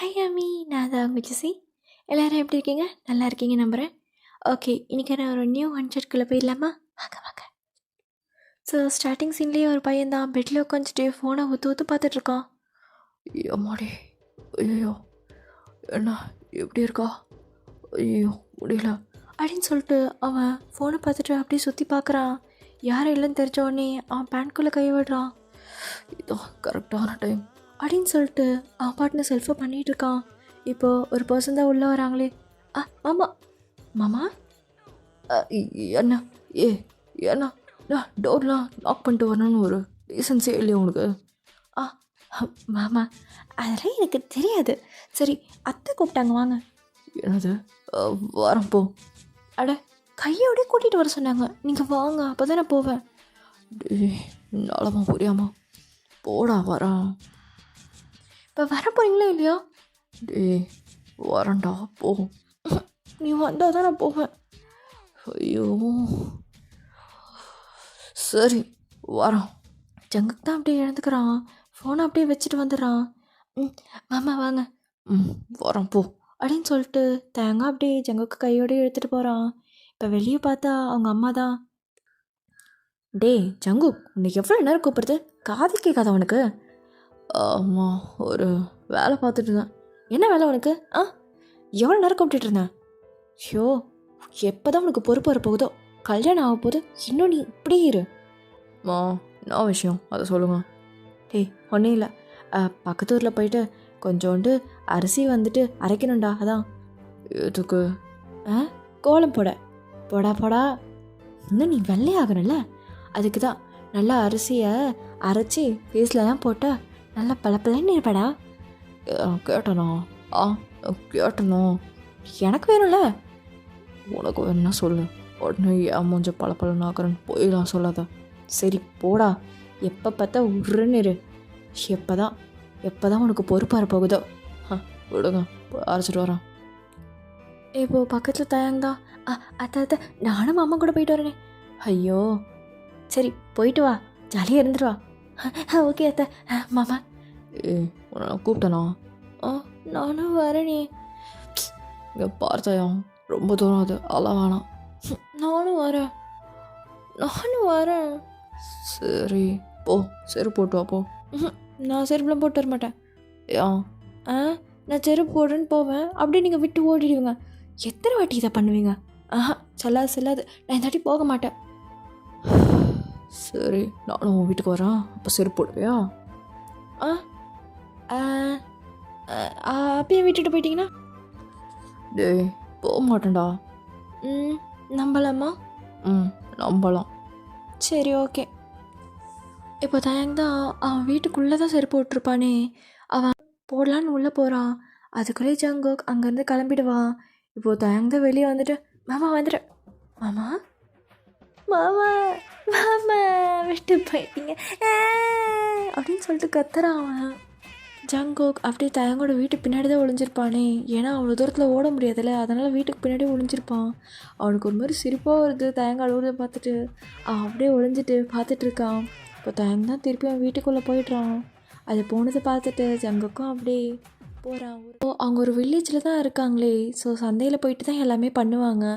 Hi அம்மி, நான் தான் உங்கள் ஜெசி. எல்லோரும் எப்படி இருக்கீங்க? நல்லா இருக்கீங்க நம்புகிறேன். ஓகே, இன்றைக்கி நான் ஒரு நியூ ஒன்ஷாட்குள்ளே போயிடலாமா? வாங்க வாங்க. ஸோ ஸ்டார்டிங் சீன்லேயே ஒரு பையன் தான் பெட்டில் உட்காந்துட்டு ஃபோனை ஊற்று பார்த்துட்ருக்கான். அம்மாடி, ஐயோ என்ன எப்படி இருக்கா? ஐயோ முடியல அப்படின்னு சொல்லிட்டு அவன் ஃபோனை பார்த்துட்டு அப்படியே சுற்றி பார்க்குறான். யாரும் இல்லைன்னு தெரிஞ்ச உடனே அவன் பேண்ட்குள்ளே கை விடுறான். இதான் கரெக்டான டைம் அப்படின்னு சொல்லிட்டு அவன் பாட்டுன்னு செல்ஃபை பண்ணிகிட்டு இருக்கான். இப்போது ஒரு பர்சன் தான் உள்ளே வராங்களே. ஆமாம் மாமா. என்ன என்ன நான் டோர்லாம் லாக் பண்ணிட்டு வரணும்னு ஒரு ரீசன்ஸே இல்லையா உனக்கு? மாமா, அதெல்லாம் எனக்கு தெரியாது. சரி, அத்தை கூப்பிட்டாங்க வாங்க. என்னது? வரேன் போ. அட, கையோடய கூட்டிகிட்டு வர சொன்னாங்க. நீங்கள் வாங்க, அப்போ தான் நான் போவேன். நலமா புரியாமா? போடா வரேன். இப்போ வர போகிறீங்களா இல்லையா? வரேன்டா போ. நீ வந்தால் தான் நான் போவேன். ஐயோ சரி வரேன். ஜங்குக்கு தான் அப்படியே எழுந்துக்கிறான். ஃபோனை அப்படியே வச்சுட்டு வந்துடுறான். மாமா வாங்க. வரேன் போ அப்படின்னு சொல்லிட்டு தேங்காய் அப்படியே ஜங்குக்கு கையோடய எடுத்துகிட்டு போகிறான். இப்போ வெளியே பார்த்தா அவங்க அம்மா தான். டேய் ஜங்கு, உன்னை எவ்வளோ நேரம் கூப்பிடுறது? காது கேட்காத உனக்கு? ஆமாம், ஒரு வேலை பார்த்துட்டு இருந்தேன். என்ன வேலை உனக்கு? எவ்வளோ நேரம் கூப்பிட்டுட்டு இருந்தேன்? ஐயோ, எப்போ தான் உனக்கு பொறுப்பு வரப்போகுதோ? கல்யாணம் ஆக போகுது, இன்னும் நீ இப்படியே இரு. என்ன விஷயம் அதை சொல்லுங்கள். டேய் ஒன்றும் இல்லை, பக்கத்து ஊரில் போயிட்டு கொஞ்சோண்டு அரிசி வந்துட்டு அரைக்கணும்டா. அதான். எதுக்கு? கோலம் போடா. இன்னும் நீ வெள்ளையாகணும்ல, அதுக்கு தான். நல்லா அரிசியை அரைச்சி ஃபேஸ்லலாம் போட்டால் நல்லா பளபளன்னு இருப்படா. கேட்டனோ? கேட்டனோ? எனக்கு வேணும்ல. உனக்கு வேணும்னா சொல்லு, உடனே ஏன் மூஞ்ச பளபளன்னு ஆக்குறேன்னு போயிடலாம் சொல்லாத. சரி போடா, எப்போ பார்த்தா உருன்னு இரு. எப்போ தான் உனக்கு பொறுப்பு வரப்போகுதோ? விடுங்க, அரைச்சிட்டு வரேன். இப்போது பக்கத்தில் தயாங்கதான். அத்தை நானும் மாமா கூட போயிட்டு வரேனே. ஐயோ சரி, போயிட்டு வா, ஜாலியாக இருந்துட்டு வா. ஓகே அத்தை. மாமா உன்னை கூப்பிட்டேனா? நானும் வரேனே. இங்கே பார்த்தாயம் ரொம்ப தூரம், அது அதெல்லாம் வேணாம். நானும் வரேன். சரி போ, செருப்பு போட்டு வா போ. நான் செருப்புலாம் போட்டு வர மாட்டேன். ஏன்? நான் செருப்பு போடுறேன்னு போவேன், அப்படியே நீங்கள் விட்டு ஓடிடுவீங்க. எத்தனை வாட்டி இதை பண்ணுவீங்க? செல்லாது. நான் இந்த வாட்டி போக மாட்டேன். சரி, நானும் உன் வீட்டுக்கு வரேன், அப்போ செருப்பு போடுவியா? அப்பயே விட்டுட்டு போயிட்டீங்கன்னா? டேய் போக மாட்டேன்டா. நம்பலாமா? நம்பலாம். சரி ஓகே. இப்போ தயங்க தான் அவன் வீட்டுக்குள்ளே தான் செருப்பு போட்டிருப்பானே. அவன் போடலான்னு உள்ளே போகிறான். அதுக்குள்ளே ஜங்குக் அங்கேருந்து கிளம்பிடுவான். இப்போது தயங்க தான் வெளியே வந்துட்டு, மாமா வந்துட்டு. மாமா விட்டு போயிட்டீங்க அப்படின்னு சொல்லிட்டு கத்துறான் அவன். ஜங்குக் அப்படியே தயங்கோட வீட்டுக்கு பின்னாடி தான் ஒளிஞ்சிருப்பானே. ஏன்னா அவ்வளோ தூரத்தில் ஓட முடியாதுல்ல, அதனால் வீட்டுக்கு பின்னாடி ஒளிஞ்சிருப்பான். அவனுக்கு ஒரு மாதிரி சிரிப்பாக வருது தயங்க அழுவுறதை பார்த்துட்டு. அவன் அப்படியே ஒளிஞ்சிட்டு பார்த்துட்ருக்கான். இப்போ தயங்க தான் திருப்பி அவன் வீட்டுக்குள்ளே போயிடுறான். அது போனதை பார்த்துட்டு ஜங்குக்கும் அப்படியே போகிறான். அவங்க ஒரு வில்லேஜில் தான் இருக்காங்களே. ஸோ சந்தையில் போயிட்டு தான் எல்லாமே பண்ணுவாங்க.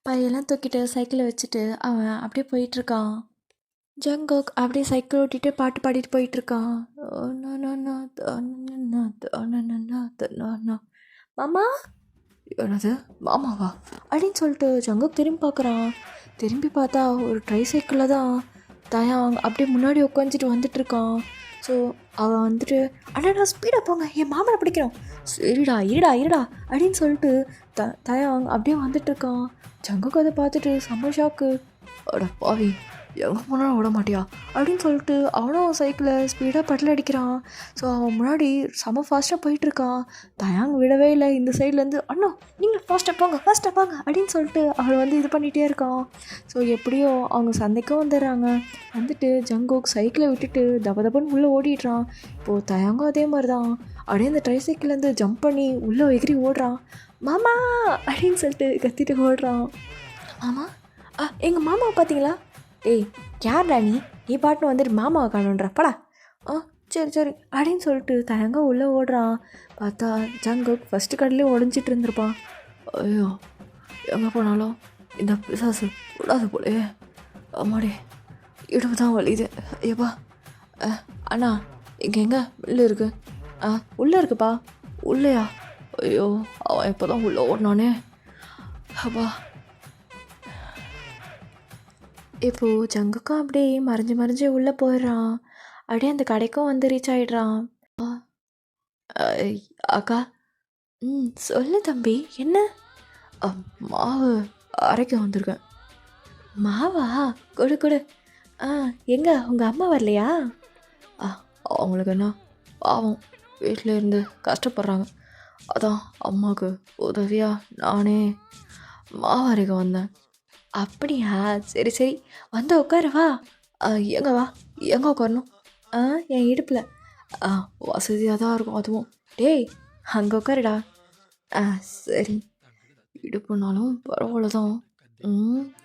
பையெல்லாம் தூக்கிட்டு சைக்கிளை வச்சுட்டு அவன் அப்படியே போயிட்டுருக்கான். ஜங்குக் அப்படியே சைக்கிள் ஓட்டிகிட்டு பாட்டு பாடிட்டு போயிட்டுருக்கான். மாமா. என்னது மாமாவா? அப்படின்னு சொல்லிட்டு ஜங்குக் திரும்பி பார்க்குறான். திரும்பி பார்த்தா ஒரு ட்ரை சைக்கிளில் தான் தயாங் அப்படியே முன்னாடி உட்காந்துட்டு வந்துட்டுருக்கான். ஸோ அவன் வந்துட்டு, அண்ணா ஸ்பீடாக போங்க, என் மாமனை பிடிக்கிறோம். சரிடா இருடா அப்படின்னு சொல்லிட்டு தயாங் அப்படியே வந்துட்டுருக்கான். ஜங்குக்கு அதை பார்த்துட்டு செம்ம ஷாக்கு. அட பாவி, எங்கே போனாலும் விட மாட்டியா அப்படின்னு சொல்லிட்டு அவனும் சைக்கிளை ஸ்பீடாக பட்டில் அடிக்கிறான். ஸோ அவன் முன்னாடி செம்ம ஃபாஸ்ட்டாக போயிட்டுருக்கான். தயாங் விடவே இல்லை. இந்த சைட்லேருந்து, அண்ணா நீங்கள் ஃபாஸ்ட்டாக போங்க அப்படின்னு சொல்லிட்டு அவன் வந்து இது பண்ணிகிட்டே இருக்கான். ஸோ எப்படியோ அவங்க சந்தைக்கும் வந்துடுறாங்க. வந்துட்டு ஜங்குக் சைக்கிளை விட்டுட்டு தபன்னு உள்ளே ஓடிடுறான். இப்போது தயாங்கும் அதே மாதிரி தான் அப்படியே இந்த ட்ரை சைக்கிள்லேருந்து ஜம்ப் பண்ணி உள்ளே எகிரி ஓடுறான். மாமா அப்படின்னு சொல்லிட்டு கத்திட்டு ஓடுறான். மாமா எங்கள் மாமாவை பார்த்தீங்களா? ஏய் யார்டா நீ பாட்டுன்னு வந்துட்டு மாமாவை காணுன்ற படா. சரி சரி அப்படின்னு சொல்லிட்டு தயங்க உள்ளே ஓடுறான். பார்த்தா ஜங்குக் ஃபஸ்ட்டு கடையிலே ஒளிஞ்சிட்டு இருந்திருப்பான். ஐயோ, எங்கே போனாலும் இந்த பிசாசு விடாது போலே. அம்மாடி, இடுப்பு தான் வலியுது. ஐயப்பா. அண்ணா, இங்கே எங்கே மில்லு இருக்கு? உள்ளே இருக்குப்பா. உள்ளேயா? ஐயோ, அவன் இப்போ தான் உள்ளே ஓடினானே. அப்பா. இப்போது ஜங்குக்கும் அப்படியே மறைஞ்சு மறைஞ்சு உள்ளே போயிடுறான். அப்படியே அந்த கடைக்கும் வந்து ரீச் ஆகிடுறான். அக்கா. சொல்லு தம்பி, என்ன? மாவு அரைக்க வந்திருக்கேன். மாவா? கொடு கொடு. எங்க உங்கள் அம்மா வரலையா? அவங்களுக்கு என்ன, பாவம், வீட்டில் இருந்து கஷ்டப்படுறாங்க. அதான் அம்மாவுக்கு உதவியாக நானே மாவு அரைக்க வந்தேன். அப்படியா? சரி சரி, வந்து உட்காரவா? எங்கே வா, எங்கே உட்காரணும்? என் இடுப்பில். வசதியாக தான் இருக்கும் அதுவும். டேய், அங்கே உட்காருடா. சரி, இடுப்புனாலும் பரவாயில்ல தான்.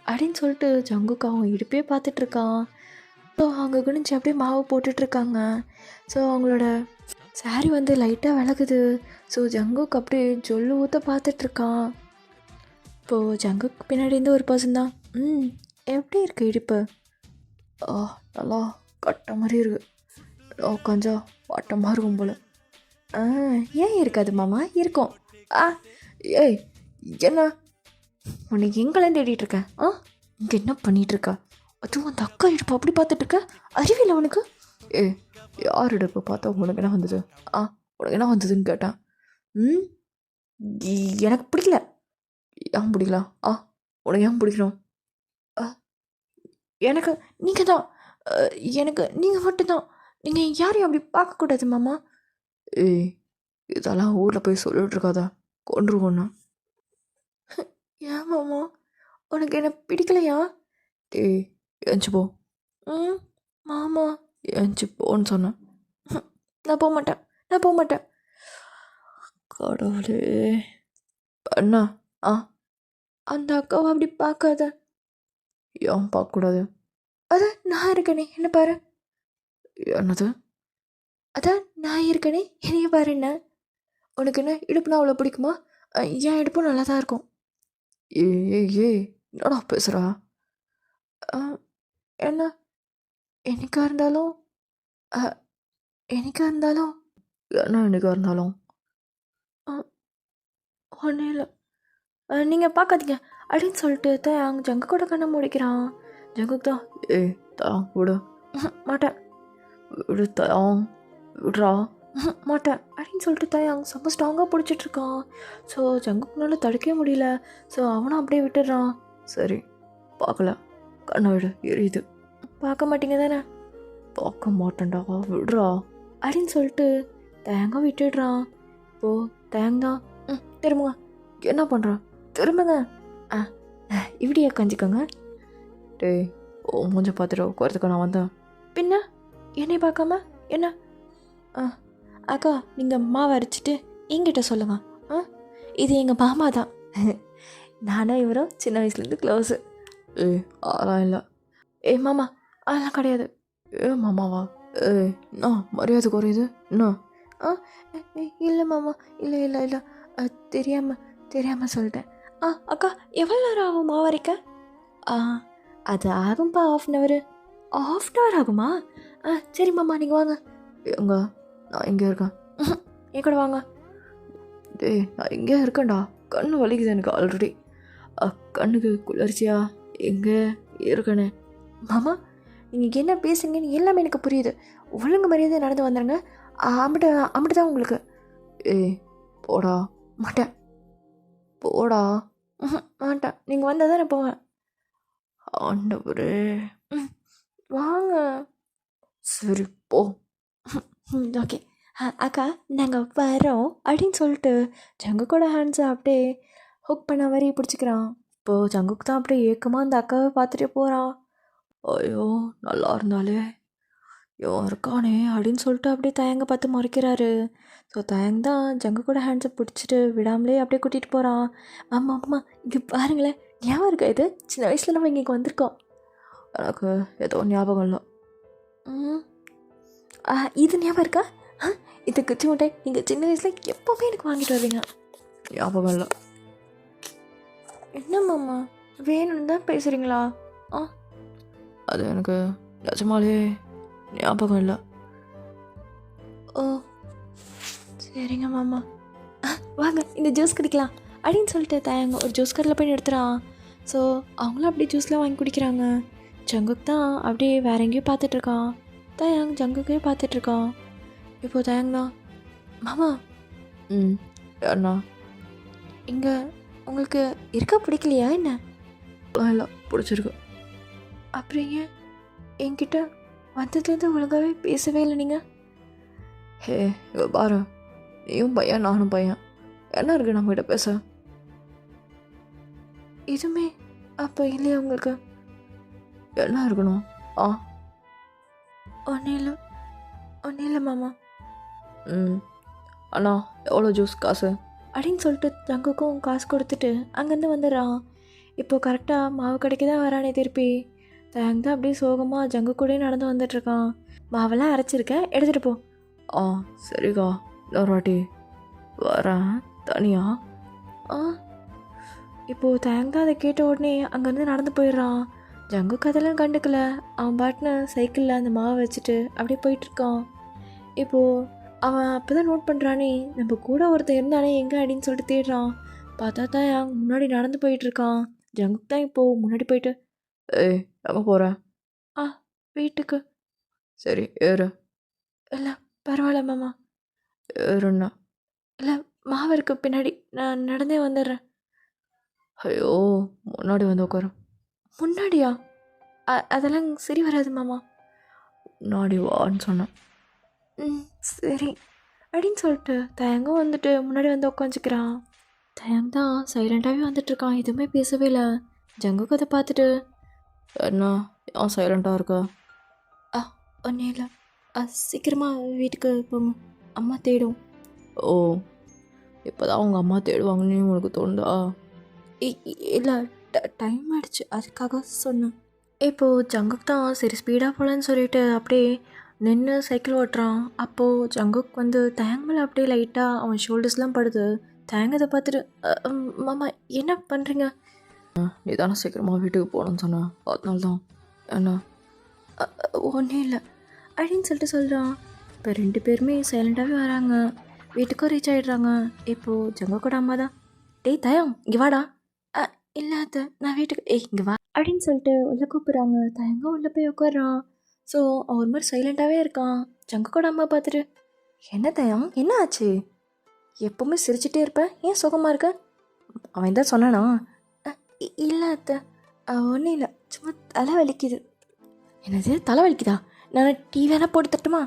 அப்படின்னு சொல்லிட்டு ஜங்குக்கு அவன் இடுப்பே பார்த்துட்ருக்கான். ஸோ அவங்க குனிஞ்சு அப்படியே மாவு போட்டுட்ருக்காங்க. ஸோ அவங்களோட சாரி வந்து லைட்டாக விலகுது. ஸோ ஜங்குக்கு அப்படியே ஜொல்லு ஊற்ற பார்த்துட்ருக்கான். இப்போது ஜங்குக்கு பின்னாடி இருந்து ஒரு பர்சன் தான். எப்படி இருக்கு இடுப்பு? நல்லா கட்ட மாதிரி இருக்குது. உட்காந்தா வட்டமாக இருக்கும் போல். ஏன் இருக்காது மாமா? இருக்கும். ஏய், என்ன உனக்கு எங்கெல்லாம் தேடிட்டு இருக்கேன்? இங்கே என்ன பண்ணிகிட்ருக்கா? அதுவும் அந்த அக்கா இடுப்பு அப்படி பார்த்துட்ருக்க? அறிவில்லை உனக்கு? யார் இடுப்பு பார்த்தா உனக்கு என்ன வந்தது? உனக்கு என்ன வந்ததுன்னு கேட்டேன். எனக்கு பிடிக்கல. ஏன் பிடிக்கல? உனக்கு ஏன் பிடிக்கணும்? எனக்கு நீங்கள் தான். எனக்கு நீங்கள் மட்டும்தான். நீங்கள் யாரையும் அப்படி பார்க்கக்கூடாது மாமா. இதெல்லாம் ஊரில் போய் சொல்லிட்டு இருக்காதா, கொன்றுவோண்ணா. ஏன் மாமா, உனக்கு என்ன பிடிக்கலையா? ஏஞ்சி போ. மாமா, ஏஞ்சி போன்னு சொன்னேன். நான் போக மாட்டேன், நான் போக மாட்டேன். கடவுளே. என்ன? அந்த அக்காவை அப்படி பார்க்காத. ஏன் பார்க்கக்கூடாது? அதான் நான் இருக்கனே, என்ன பாரு. என்னது? அதான் நான் இருக்கனே, என்னைய பாரு. என்ன உனக்கு என்ன இடுப்புனா அவ்வளோ பிடிக்குமா? என் இடுப்பும் நல்லா தான் இருக்கும். என்னடா பேசுகிறா? என்ன என்னைக்கா இருந்தாலும் என்னைக்கா இருந்தாலும் என்ன என்னைக்கா இருந்தாலும்? ஒன்றும் இல்லை, நீங்கள் பார்க்காதீங்க அப்படின்னு சொல்லிட்டு தான் அங்கே ஜங்கு கூட கண்ணை முடிக்கிறான். ஜங்குக்கு தான் தான் விடு. மாட்டேன். விடு தான், விடுறா. மாட்டேன் அப்படின்னு சொல்லிட்டு தான் அங்கே செம்ம ஸ்ட்ராங்காக பிடிச்சிட்ருக்கான். ஸோ ஜங்குக்குனால தடுக்கவே முடியல. ஸோ அவனும் அப்படியே விட்டுடுறான். சரி, பார்க்கல, கண்ணை விடு, எரியுது. பார்க்க மாட்டீங்க தானே? பார்க்க மாட்டேன்டா, விடுறா அப்படின்னு சொல்லிட்டு தேங்க விட்டுடுறான். இப்போது தேங்தான் திரும்புங்க. என்ன பண்ணுற? திரும்புங்க. இப்படியே கஞ்சிக்கோங்க. டேய், மூஞ்ச பார்த்துட்டு உட்காரத்துக்கு நான் வந்தேன். பின்ன என்னை பார்க்காம என்ன? அக்கா, நீங்கள் மாவு அரைச்சிட்டு என்கிட்ட சொல்லுங்க. இது எங்கள் மாமா தான். நானும் இவரும் சின்ன வயசுலேருந்து க்ளோஸு. அதெல்லாம் இல்லை. மாமா, அதெல்லாம் கிடையாது. மாமாவா? என்ன மரியாதை குறையுது என்ன? இல்லை மாமா, இல்லை இல்லை இல்லை, தெரியாமல் சொல்லிட்டேன். அக்கா, எவ்வளோ நேரம் ஆகும் மாவு அரைக்க? அது ஆகும்பா, ½ ஆகுமா? ஆகுமா? சரி மாமா, நீங்கள் வாங்க. எங்க? நான் இங்கே இருக்கேன். என் கூட வாங்க. டேய், நான் இங்கே இருக்கேன்டா. கண்ணு வலிக்குது எனக்கு ஆல்ரெடி. கண்ணுக்கு குளிர்ச்சியா எங்கே இருக்கனே. மாமா, நீங்கள் என்ன பேசுங்கன்னு எல்லாமே எனக்கு புரியுது. ஒழுங்கு மரியாதை நடந்து வந்துடுங்க. அம்பிட்டு தான் உங்களுக்கு. போடா. மாட்டேன். போடா. மாட்டேன். நீங்கள் வந்தால் தான் நான் போவேன். ஆண்டவரே. வாங்க. சரி, போ. ஓகே அக்கா, நாங்கள் வரோம் அப்படின்னு சொல்லிட்டு ஜங்கு கூட ஹேண்ட்ஸை அப்படியே ஹுக் பண்ண மாதிரி பிடிச்சிக்கிறான். இப்போது ஜங்குக்கு தான் அப்படியே ஏக்கமாக அந்த அக்காவை பார்த்துட்டே போகிறான். ஐயோ, நல்லா இருந்தாலே இவன் இருக்கானே அப்படின்னு சொல்லிட்டு அப்படியே தயங்க பார்த்து மறைக்கிறாரு. ஸோ தயங்க தான் ஜங்கு கூட ஹேண்ட்ஸை பிடிச்சிட்டு விடாமலே அப்படியே கூட்டிகிட்டு போகிறான். ஆமாம், இங்கே பாருங்களேன், ஞாபகம் இருக்கா? இது சின்ன வயசில் நம்ம இங்கே வந்திருக்கோம். எனக்கு ஏதோ ஞாபகம் இல்லை. இது ஞாபகம் இருக்கா? இந்த குச்சி மிட்டாய் நீங்கள் சின்ன வயசில் எப்போவுமே எனக்கு வாங்கிட்டு வருவீங்க. ஞாபகம் இல்லை. என்ன மாமா, வேணும்னு தான் பேசுகிறீங்களா? அது எனக்கு நிஜமாலே ஞாபகம் இல்லை. ஓ சரிங்க மாமா. வாங்க இந்த ஜூஸ் குடிக்கலாம் அப்படின்னு சொல்லிட்டு தயங்க ஒரு ஜூஸ் கடையில் போய் எடுத்துகிறான். ஸோ அவங்களும் அப்படியே ஜூஸ்லாம் வாங்கி குடிக்கிறாங்க. ஜங்குக் தான் அப்படியே வேற எங்கேயும் பார்த்துட்ருக்கான். தயாங் ஜங்குக்கே பார்த்துட்ருக்கான். இப்போது தயாங் தான், மாமா யாருண்ணா? இங்கே உங்களுக்கு இருக்க பிடிக்கலையா என்ன? இல்லை, பிடிச்சிருக்கு. அப்புறம் ஏன் என்கிட்ட வந்ததுலேருந்து ஒழுங்காகவே பேசவே இல்லை நீங்கள்? ஹே இங்கே பாரு, நீயும் பையன் நானும் பையன், என்ன இருக்கு நம்மகிட்ட பேச? எதுவுமே அப்போ இல்லையா உங்களுக்கு? என்ன இருக்கணும்? ஒன்றும் இல்லை மாமா அண்ணா எவ்வளோ ஜூஸ் காசு? அப்படின்னு சொல்லிட்டு ஜங்குக்கும் காசு கொடுத்துட்டு அங்கேருந்து வந்துடுறான். இப்போது கரெக்டாக மாவு கடைக்கு தான் வரானே திருப்பி. தயங் தான் அப்படியே சோகமாக ஜங்கு கூடயே நடந்து வந்துட்டுருக்கான். மாவெல்லாம் அரைச்சிருக்கேன், எடுத்துகிட்டு போ. சரிக்கா, இன்னொரு வாட்டி வரேன் தனியா. இப்போது தயங் தான் அதை கேட்ட உடனே அங்கேருந்து நடந்து போயிடுறான். ஜங்குக்கு அதெல்லாம் கண்டுக்கல. அவன் பாட்டுன்னு சைக்கிளில் அந்த மாவை வச்சுட்டு அப்படியே போயிட்டுருக்கான். இப்போது அவன் அப்போ தான் நோட் பண்ணுறானே, நம்ம கூட ஒருத்தர் இருந்தானே எங்கே அப்படின்னு சொல்லிட்டு தேடுறான். பார்த்தா தான் முன்னாடி நடந்து போயிட்டுருக்கான். ஜங்குக் தான் இப்போது முன்னாடி போயிட்டு, ஏய் எங்கே போகிற? வீட்டுக்கு. சரி ஏறு. இல்லை பரவாயில்ல மாமா. ஏறுண்ணா. இல்லை மாவு இருக்கு பின்னாடி, நான் நடந்தே வந்துடுறேன். ஐயோ, முன்னாடி வந்து உட்காரு. முன்னாடியா? அதெல்லாம் சரி வராது மாமா. முன்னாடி வான்னு சொன்னேன். சரி அப்படின்னு சொல்லிட்டு தயங்கும் வந்துட்டு முன்னாடி வந்து உட்காந்துக்கிறான். தயங் தான் சைலண்ட்டாகவே வந்துட்டுருக்கான், எதுவுமே பேசவே இல்லை. ஜங்குக்கு அதை பார்த்துட்டு, என்ன ஏன் சைலண்ட்டாக இருக்கா? ஒன்றும் இல்லை, சீக்கிரமாக வீட்டுக்கு போங்க, அம்மா தேடும். ஓ, இப்போ தான் உங்கள் அம்மா தேடுவாங்கன்னு உனக்கு தோணுதா? இல்லை டைம் ஆகிடுச்சு அதுக்காக சொன்னேன். இப்போது ஜங்குக் தான் சரி ஸ்பீடாக போகலான்னு சொல்லிட்டு அப்படியே நின்று சைக்கிள் ஓட்டுறான். அப்போது ஜங்குக் வந்து தயங் மேலே அப்படியே லைட்டாக அவன் ஷோல்டர்ஸ்லாம் படுது. தயங்க அதை பார்த்துட்டு, மாமா என்ன பண்ணுறீங்க? நீ தானே சீக்கிரமாக வீட்டுக்கு போகணுன்னு சொன்னேன், அதனால தான். என்ன? ஒன்றும் இல்லை அப்படின்னு சொல்லிட்டு சொல்கிறான். இப்போ 2 பேருமே சைலண்ட்டாகவே வராங்க. வீட்டுக்கும் ரீச் ஆகிடுறாங்க. இப்போது ஜங்குக்கோட அம்மா தான், டேய் தயம் இங்கே வாடா. இல்லை அத்தை நான் வீட்டுக்கு, இங்கே வா அப்படின்னு சொல்லிட்டு உள்ளே கூப்பிட்றாங்க. தயங்க உள்ளே போய் உட்காடுறான். ஸோ அவன் ஒரு மாதிரி சைலண்ட்டாகவே இருக்கான். ஜங்குக்கோட அம்மா பார்த்துட்டு, என்ன தயம் என்ன ஆச்சு? எப்போவுமே சிரிச்சிட்டே இருப்பேன், ஏன் சுகமாக இருக்க? அவன் தான் சொன்னானா? இல்லை அத்தை ஒன்றும் இல்லை, சும்மா தலை வலிக்குது. என்னது தலை வலிக்குதா? நான் டீ வேணால் போட்டு தட்டுமா?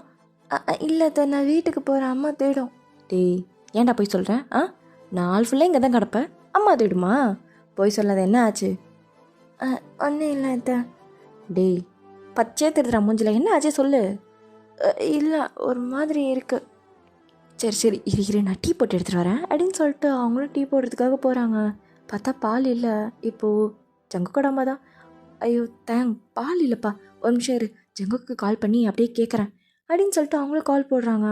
இல்லை அத்தை நான் வீட்டுக்கு போகிறேன், அம்மா தேடும். டேய் ஏன்டா போய் சொல்கிறேன்? நாள் ஃபுல்லாக இங்கே தான் கிடப்பேன், அம்மா தேடுமா? போய் சொல்லாத, என்ன ஆச்சு? ஒன்றும் இல்லை அத்தை. டேய் பச்சையே தெரியுதுடா மூஞ்சில், என்ன ஆச்சே சொல்லு. இல்லை ஒரு மாதிரி இருக்குது. சரி இரு நான் டீ போட்டு எடுத்துகிட்டு வரேன் அப்படின்னு சொல்லிட்டு அவங்களும் டீ போடுறதுக்காக போகிறாங்க. பார்த்தா பால் இல்லை. இப்போது ஜங்குக்கோட அம்மா தான், ஐயோ தேங்க் பால் இல்லைப்பா, ஒரு நிமிஷம் இரு, ஜங்குக்கு கால் பண்ணி அப்படியே கேட்குறேன் அப்படின்னு சொல்லிட்டு அவங்களும் கால் போடுறாங்க.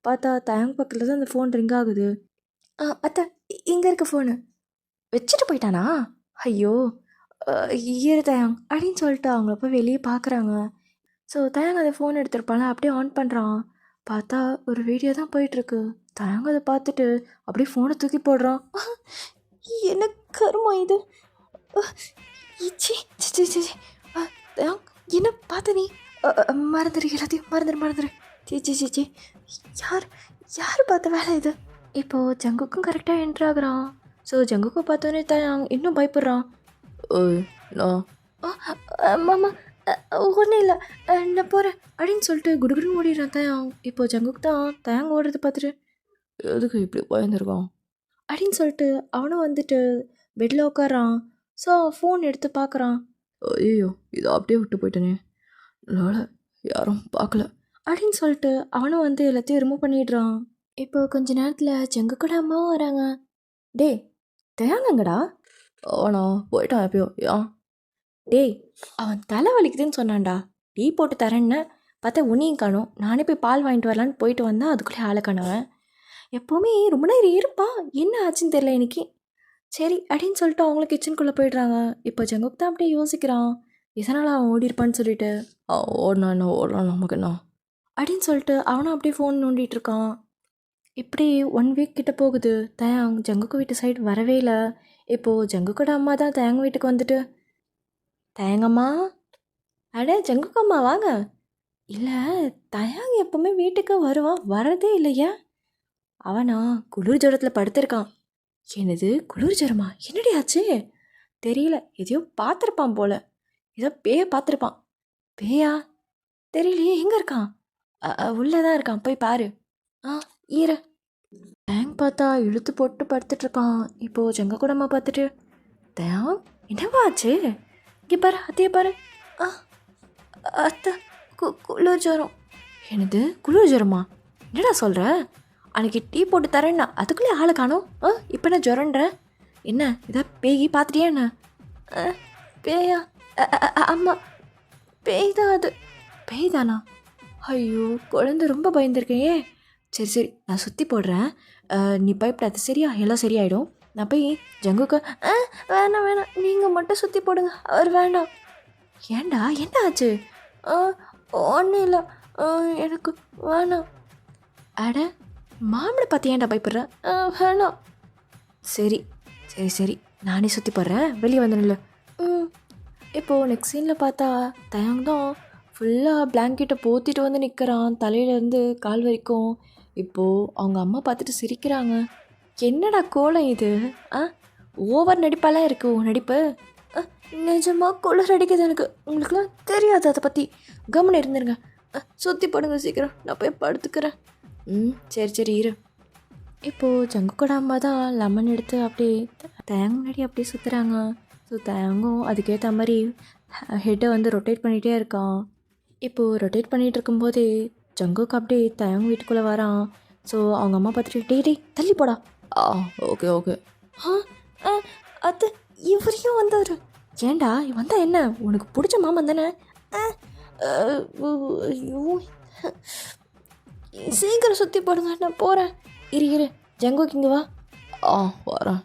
பார்த்தா தேங்க் பக்கத்தில் தான் அந்த ஃபோன் ரிங் ஆகுது. அத்தை இங்கே இருக்க ஃபோனு வச்சுட்டு போயிட்டானா? ஐயோ இரு தயாங் அப்படின்னு சொல்லிட்டு அவங்கள போய் வெளியே பார்க்குறாங்க. ஸோ தயாங் அந்த ஃபோன் எடுத்துருப்பாங்க, அப்படியே ஆன் பண்ணுறான். பார்த்தா ஒரு வீடியோ தான் போயிட்டுருக்கு. தயாங் அதை பார்த்துட்டு அப்படியே ஃபோனை தூக்கி போடுறான். என்ன கருமா இது? சி தயாங் என்ன பார்த்த நீ? மறந்துடு, எல்லாத்தையும் மறந்துடு. சி யார் பார்த்த வேலை இது? இப்போது ஜங்குக்கும் கரெக்டாக என்ட்ரு ஆகுறான். ஸோ ஜங்குக்கும் பார்த்தோன்னே தயாங் இன்னும் பயப்படுறான். மாமா ஒன்றும் இல்லை நான் போகிறேன் அப்படின்னு சொல்லிட்டு குடுகுடுன்னு ஓடிடுறான் தயாங். இப்போது ஜங்குக் தான் தயாங் ஓடுறது பார்த்துட்டு, எதுக்கு இப்படி பயந்துருக்கான் அப்படின்னு சொல்லிட்டு அவனும் வந்துட்டு பெட்டில் உட்காரான். ஸோ ஃபோன் எடுத்து பார்க்குறான். ஐயோ இதை அப்படியே விட்டு போயிட்டேனே, அதனால் யாரும் பார்க்கல அப்படின்னு சொல்லிட்டு அவனும் வந்து எல்லாத்தையும் ரிமூவ் பண்ணிடுறான். இப்போ கொஞ்ச நேரத்தில் ஜங்குக்கோட அம்மாவும் வராங்க. டேய் தயாங்கங்கடா? அவனா போயிட்டான் எப்பயோ. ஏன்? டேய் அவன் தலை வலிக்குதுன்னு சொன்னான்டா, டீ போட்டு தரேன்னு பார்த்தா உன்னையும் காணோம். நானே போய் பால் வாங்கிட்டு வரலான்னு போயிட்டு வந்தால் அதுக்குள்ளே ஆளை காணவன். எப்போவுமே ரொம்ப நேரம் இருப்பான், என்ன ஆச்சுன்னு தெரில இன்னைக்கு. சரி அப்படின்னு சொல்லிட்டு அவங்களும் கிச்சனுக்குள்ளே போயிடுறாங்க. இப்போ ஜங்குக் தான் அப்படியே யோசிக்கிறான், எதனால் அவன் ஓடிருப்பான்னு சொல்லிட்டு. ஓடனா என்ன ஓடலாம் நமக்கு என்ன அப்படின்னு சொல்லிட்டு அவனும் அப்படியே ஃபோன் நோண்டிட்டு இருக்கான். இப்படி 1 வீக் கிட்ட போகுது. தயாங் ஜங்குக்கு வீட்டு சைடு வரவே இல்லை. இப்போது ஜங்குக்கோட அம்மா தான் தயாங் வீட்டுக்கு வந்துட்டு, தயங்கம்மா, அட ஜங்குக்கு அம்மா வாங்க. இல்லை, தயாங் எப்போவுமே வீட்டுக்கு வருவான், வரதே இல்லையா? அவனா குளிர் ஜுரத்தில் படுத்திருக்கான். என்னது குளிர் ஜுரமா? என்னடி ஆச்சு? தெரியல, எதையோ பார்த்துருப்பான் போல, ஏதோ பேய பார்த்துருப்பான். பேயா? தெரியலையே, எங்கே இருக்கான்? உள்ளே தான் இருக்கான், போய் பாரு. ஈர டேங் பார்த்தா இழுத்து போட்டு படுத்துட்ருக்கான். இப்போது ஜங்க கூடமா பார்த்துட்டு, தயாங் என்னவா ஆச்சு? இங்கே பாரு, அத்தையை பாரு. அத்தை குளிர் ஜுரம். என்னது குளிர் ஜுரமா? என்னடா சொல்கிற? அன்றைக்கி டீ போட்டு தரேன்னா அதுக்குள்ளே ஆளை காணோம். இப்போ என்ன ஜுரன்ற? என்ன இதை பேய் பார்த்துட்டியா என்ன? பேயா? அம்மா, பேய் தான் அது. பேய் தானா? ஐயோ, குழந்தை ரொம்ப பயந்துருக்கேயே. சரி சரி, நான் சுற்றி போடுறேன், நீ பயப்படாது சரியா? எல்லாம் சரியாயிடும். நான் போய் ஜங்குக்கு வேணாம் வேணாம், நீங்கள் மட்டும் சுற்றி போடுங்க, அவர் வேண்டாம். ஏண்டா என்ன ஆச்சு? ஒன்றும் இல்லை, எனக்கு வேணாம். அட மாமனை பார்த்து ஏன்டா பயப்படுற? வேணாம். சரி சரி சரி, நானே சுற்றி போடுறேன், வெளியே வந்துடல. இப்போது நெக்ஸ்ட் சீனில் பார்த்தா தயாங் தான் ஃபுல்லாக பிளாங்கெட்டை போத்திட்டு வந்து நிற்கிறான், தலையிலேருந்து கால் வரைக்கும். இப்போது அவங்க அம்மா பார்த்துட்டு சிரிக்கிறாங்க. என்னடா கோலம் இது? ஓவர் நடிப்பாலாம் இருக்குது உன் நடிப்பு. நிஜமாக குளிர் அடிக்குது எனக்கு, உங்களுக்குலாம் தெரியாது அதை பற்றி. கவனம் இருந்துருங்க, சுற்றி படுங்க சீக்கிரம், நான் போய் படுத்துக்கிறேன். சரி சரி இரு. இப்போது ஜங்குக்கோட அம்மா தான் லெமன் எடுத்து அப்படியே தயாங் முன்னாடி அப்படியே சுற்றுறாங்க. ஸோ தயாங்கும் அதுக்கேற்ற மாதிரி ஹெட்டை வந்து ரொட்டேட் பண்ணிகிட்டே இருக்கான். இப்போது ரொட்டேட் பண்ணிகிட்டு இருக்கும்போதே ஜங்குக்கு அப்படியே தயாங் வீட்டுக்குள்ளே வரான். ஸோ அவங்க அம்மா பார்த்துட்டு, டே டே தள்ளி போடா. Okay okay. அது இவரையும் வந்தார். ஏண்டா வந்தா என்ன, உனக்கு பிடிச்ச மாமன் தானே? ஐயோ, சீக்கிரம் சுற்றி போடுங்க, நான் போகிறேன். இரு ஜங்குக்கு இங்கே வா. வரேன்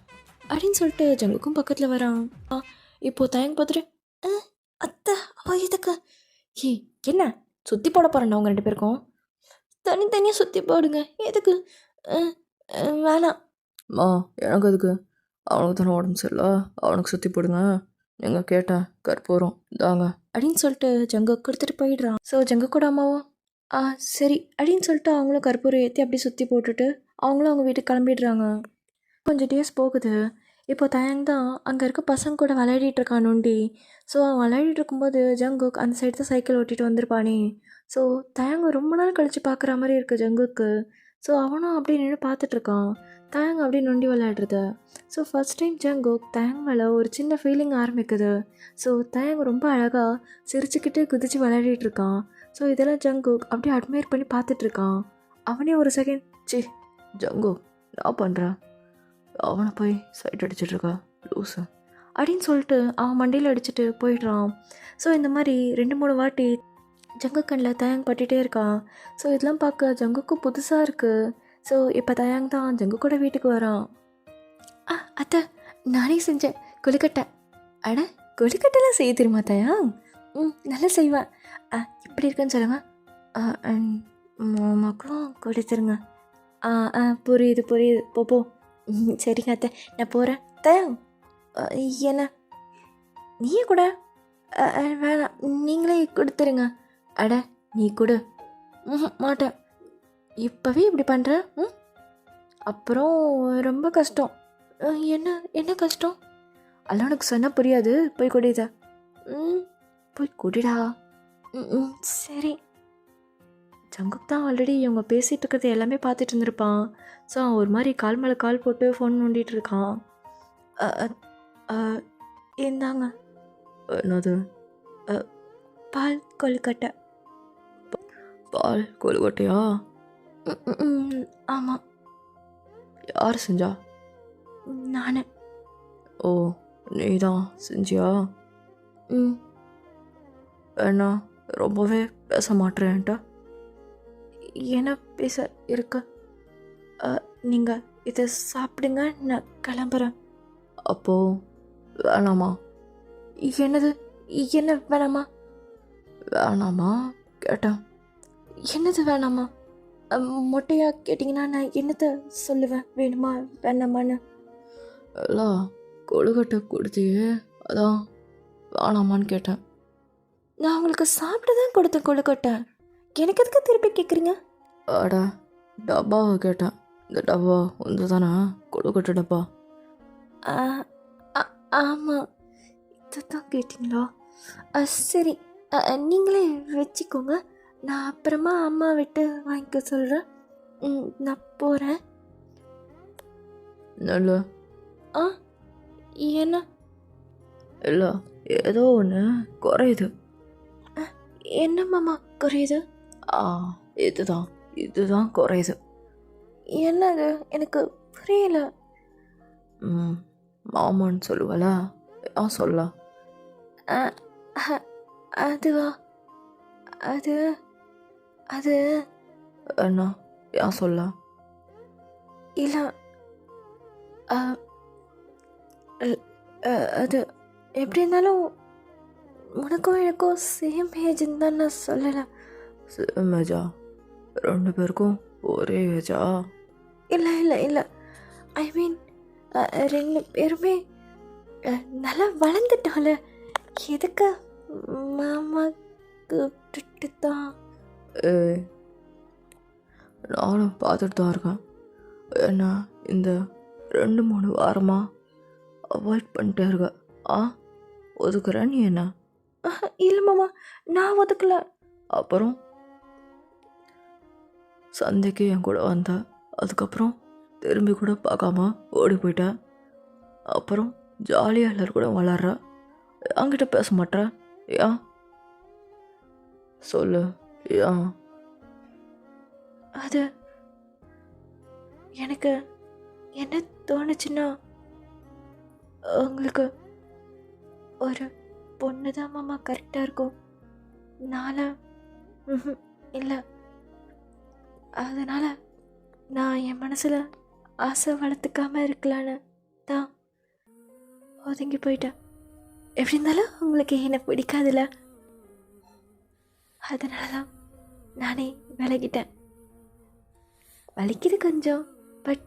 அப்படின்னு சொல்லிட்டு ஜங்குக்கும் பக்கத்தில் வரான். இப்போது தயங்க பார்த்துட்டு, அத்தை அவ இதுக்கு என்ன சுற்றி போட போகிறேன்டா உங்கள் 2 பேருக்கும்? தனித்தனியாக சுற்றி போடுங்க, எதுக்கு? வேணாம். எனக்கு அதுக்கு, அவனுக்கு தானே உடம்பு சரியில்லை, அவனுக்கு சுற்றி போடுங்க. நீங்கள் கேட்டேன், கற்பூரம் தாங்க அப்படின்னு சொல்லிட்டு ஜங்கு கொடுத்துட்டு போயிடுறான். ஸோ ஜங்கு கூட அம்மாவும் சரி அப்படின்னு சொல்லிட்டு அவங்களும் கற்பூரம் ஏற்றி அப்படியே சுற்றி போட்டுட்டு அவங்களும் அவங்க வீட்டுக்கு கிளம்பிடுறாங்க. கொஞ்சம் டேஸ் போகுது. இப்போ தயாங் தான் அங்கே இருக்க பசங்க கூட விளையாடிட்டு இருக்கான் நொண்டி. ஸோ அவன் விளையாடிட்டு இருக்கும்போது ஜங்குக் அந்த சைடு தான் சைக்கிள் ஓட்டிகிட்டு வந்திருப்பானே. ஸோ தயாங் ரொம்ப நாள் கழித்து பார்க்குற மாதிரி இருக்குது ஜங்குக்கு. ஸோ அவனும் அப்படியே நின்று பார்த்துட்ருக்கான் தயாங் அப்படியே நொண்டி விளையாடுறத. ஸோ ஃபஸ்ட் டைம் ஜங்குக் தயாங் மேலே ஒரு சின்ன ஃபீலிங் ஆரம்பிக்குது. ஸோ தயாங் ரொம்ப அழகாக சிரிச்சுக்கிட்டு குதித்து விளையாடிட்டு இருக்கான். ஸோ இதெல்லாம் ஜங்குக் அப்படியே அட்மையர் பண்ணி பார்த்துட்ருக்கான். அவனே ஒரு செகண்ட் ஜங்குக் நான் பண்ணுறேன், அவனை போய் சைட் அடிச்சிட்ருக்கா லூஸு அப்படின்னு சொல்லிட்டு அவன் மண்டையில் அடிச்சுட்டு போயிடுறான். ஸோ இந்த மாதிரி 2-3 வாட்டி ஜங்குக் கண்ணில் தயாங் பட்டுகிட்டே இருக்கான். ஸோ இதெல்லாம் பார்க்க ஜங்குக்கு புதுசாக இருக்குது. ஸோ இப்போ தயாங் தான் ஜங்குக்கோட வீட்டுக்கு வரான். அத்தை நானே செஞ்சேன் கொழுக்கட்டை. அட கொழுக்கட்டைலாம் செய்ய தெரியுமா தயாங்? நல்லா செய்வேன். எப்படி இருக்குன்னு சொல்லுங்க. மக்களும் கொடுத்துருங்க. புரியுது போ. சரிங்க அத்தை, நான் போகிறேன். தயாங் என்ன நீயே கூட? வேணாம், நீங்களே கொடுத்துருங்க. அட நீ கொடு. மாட்டேன். இப்போவே இப்படி பண்ணுற? அப்புறம் ரொம்ப கஷ்டம். என்ன கஷ்டம்? அதெல்லாம் உனக்கு சொன்னால் புரியாது, போய் கொடித. போய் கொடிடா. சரி. ஜங்குக் தான் ஆல்ரெடி இவங்க பேசிகிட்டு இருக்கிறது எல்லாமே பார்த்துட்டு இருந்திருப்பான். ஸோ அவன் ஒரு மாதிரி கால் மேலே கால் போட்டு ஃபோன் நோண்டிகிட்டு இருக்கான். இருந்தாங்க. என்னது? பால் கொழுக்கட்டை. பால் கொழுக்கட்டையா? ஆமாம். யார் செஞ்சா? நானே. ஓ, நீ தான் செஞ்சியா? ம். என்ன ரொம்பவே பேச மாட்டேன்ட்ட? என்ன பேச இருக்கு? நீங்கள் இதை சாப்பிடுங்க, நான் கிளம்புறேன். அப்போது வேணாமா? என்னது? என்ன வேணாமா? வேணாமா கேட்டேன். என்னது வேணாமா? மொட்டையாக கேட்டிங்கன்னா நான் என்னத்தை சொல்லுவேன், வேணுமா வேணாமான்னு? எல்லாம் கொழுக்கட்டை கொடுத்தியே, அதான் வேணாமான்னு கேட்டேன். நான் உங்களுக்கு சாப்பிட தான் கொடுத்தேன் கொழுக்கட்டை. எனக்கு எதுக்கு திருப்பி கேட்குறீங்க? அட, டப்பாவை கேட்டேன். இந்த டப்பா வந்து தானே கொழுக்கட்டை டப்பா? ஆமாம், இதுதான் கேட்டிங்களா? சரி, நீங்களே வச்சுக்கோங்க. நான் அப்புறமா அம்மா விட்டு வாங்கிக்க சொல்கிறேன். நான் போகிறேன். நல்ல என்ன? இல்லை, ஏதோ ஒன்று குறையுது. என்ன மாமா குறையுது? இதுதான் குறையுது. என்னது? எனக்கு புரியல. மாமான்னு சொல்லுவல, சொல்ல. அதுவா? அது அது என்ன? ஏன் சொல்ல? இல்லை, அது எப்படி இருந்தாலும் உனக்கும் எனக்கும் சேம் ஏஜ்ன்னு தான் நான் சொல்லலை. சேம் ஏஜா? 2 பேருக்கும் ஒரே ஏஜா? இல்லை இல்லை இல்லை, ஐ மீன் 2 பேருமே நல்லா வளர்ந்துட்டோம்ல. எதுக்கு மாமா கூப்பிட்டுட்டு தான்? நானும் பார்த்துட்டு தான் இருக்கேன். என்ன இந்த 2-3 வாரமாக அவாய்ட் பண்ணிட்டே இருக்க. ஒதுக்குற நீ என்ன? இல்லை மாமா, நான் ஒதுக்கல. அப்புறம் சந்தைக்கு என் கூட வந்த, அதுக்கப்புறம் திரும்பி கூட பார்க்காம ஓடி போயிட்ட. அப்புறம் ஜாலியாக எல்லாரும் கூட வளர்ற, என்கிட்ட பேச மாட்டேற. ஏன் சொல்லு, ஏன்? அது எனக்கு என்ன தோணுச்சுன்னா, உங்களுக்கு ஒரு பொண்ணு தான் மாமா கரெக்டாக இருக்கும். நாளை இல்லை, அதனால் நான் என் மனசில் ஆசை வளர்த்துக்காம இருக்கலான்னு தான் ஒதுங்கி போயிட்டேன். எப்படி இருந்தாலும் உங்களுக்கு என்னை பிடிக்காதுல்ல, அதனால தான் நானே விலகிட்டேன். வலிக்குது கொஞ்சம், பட்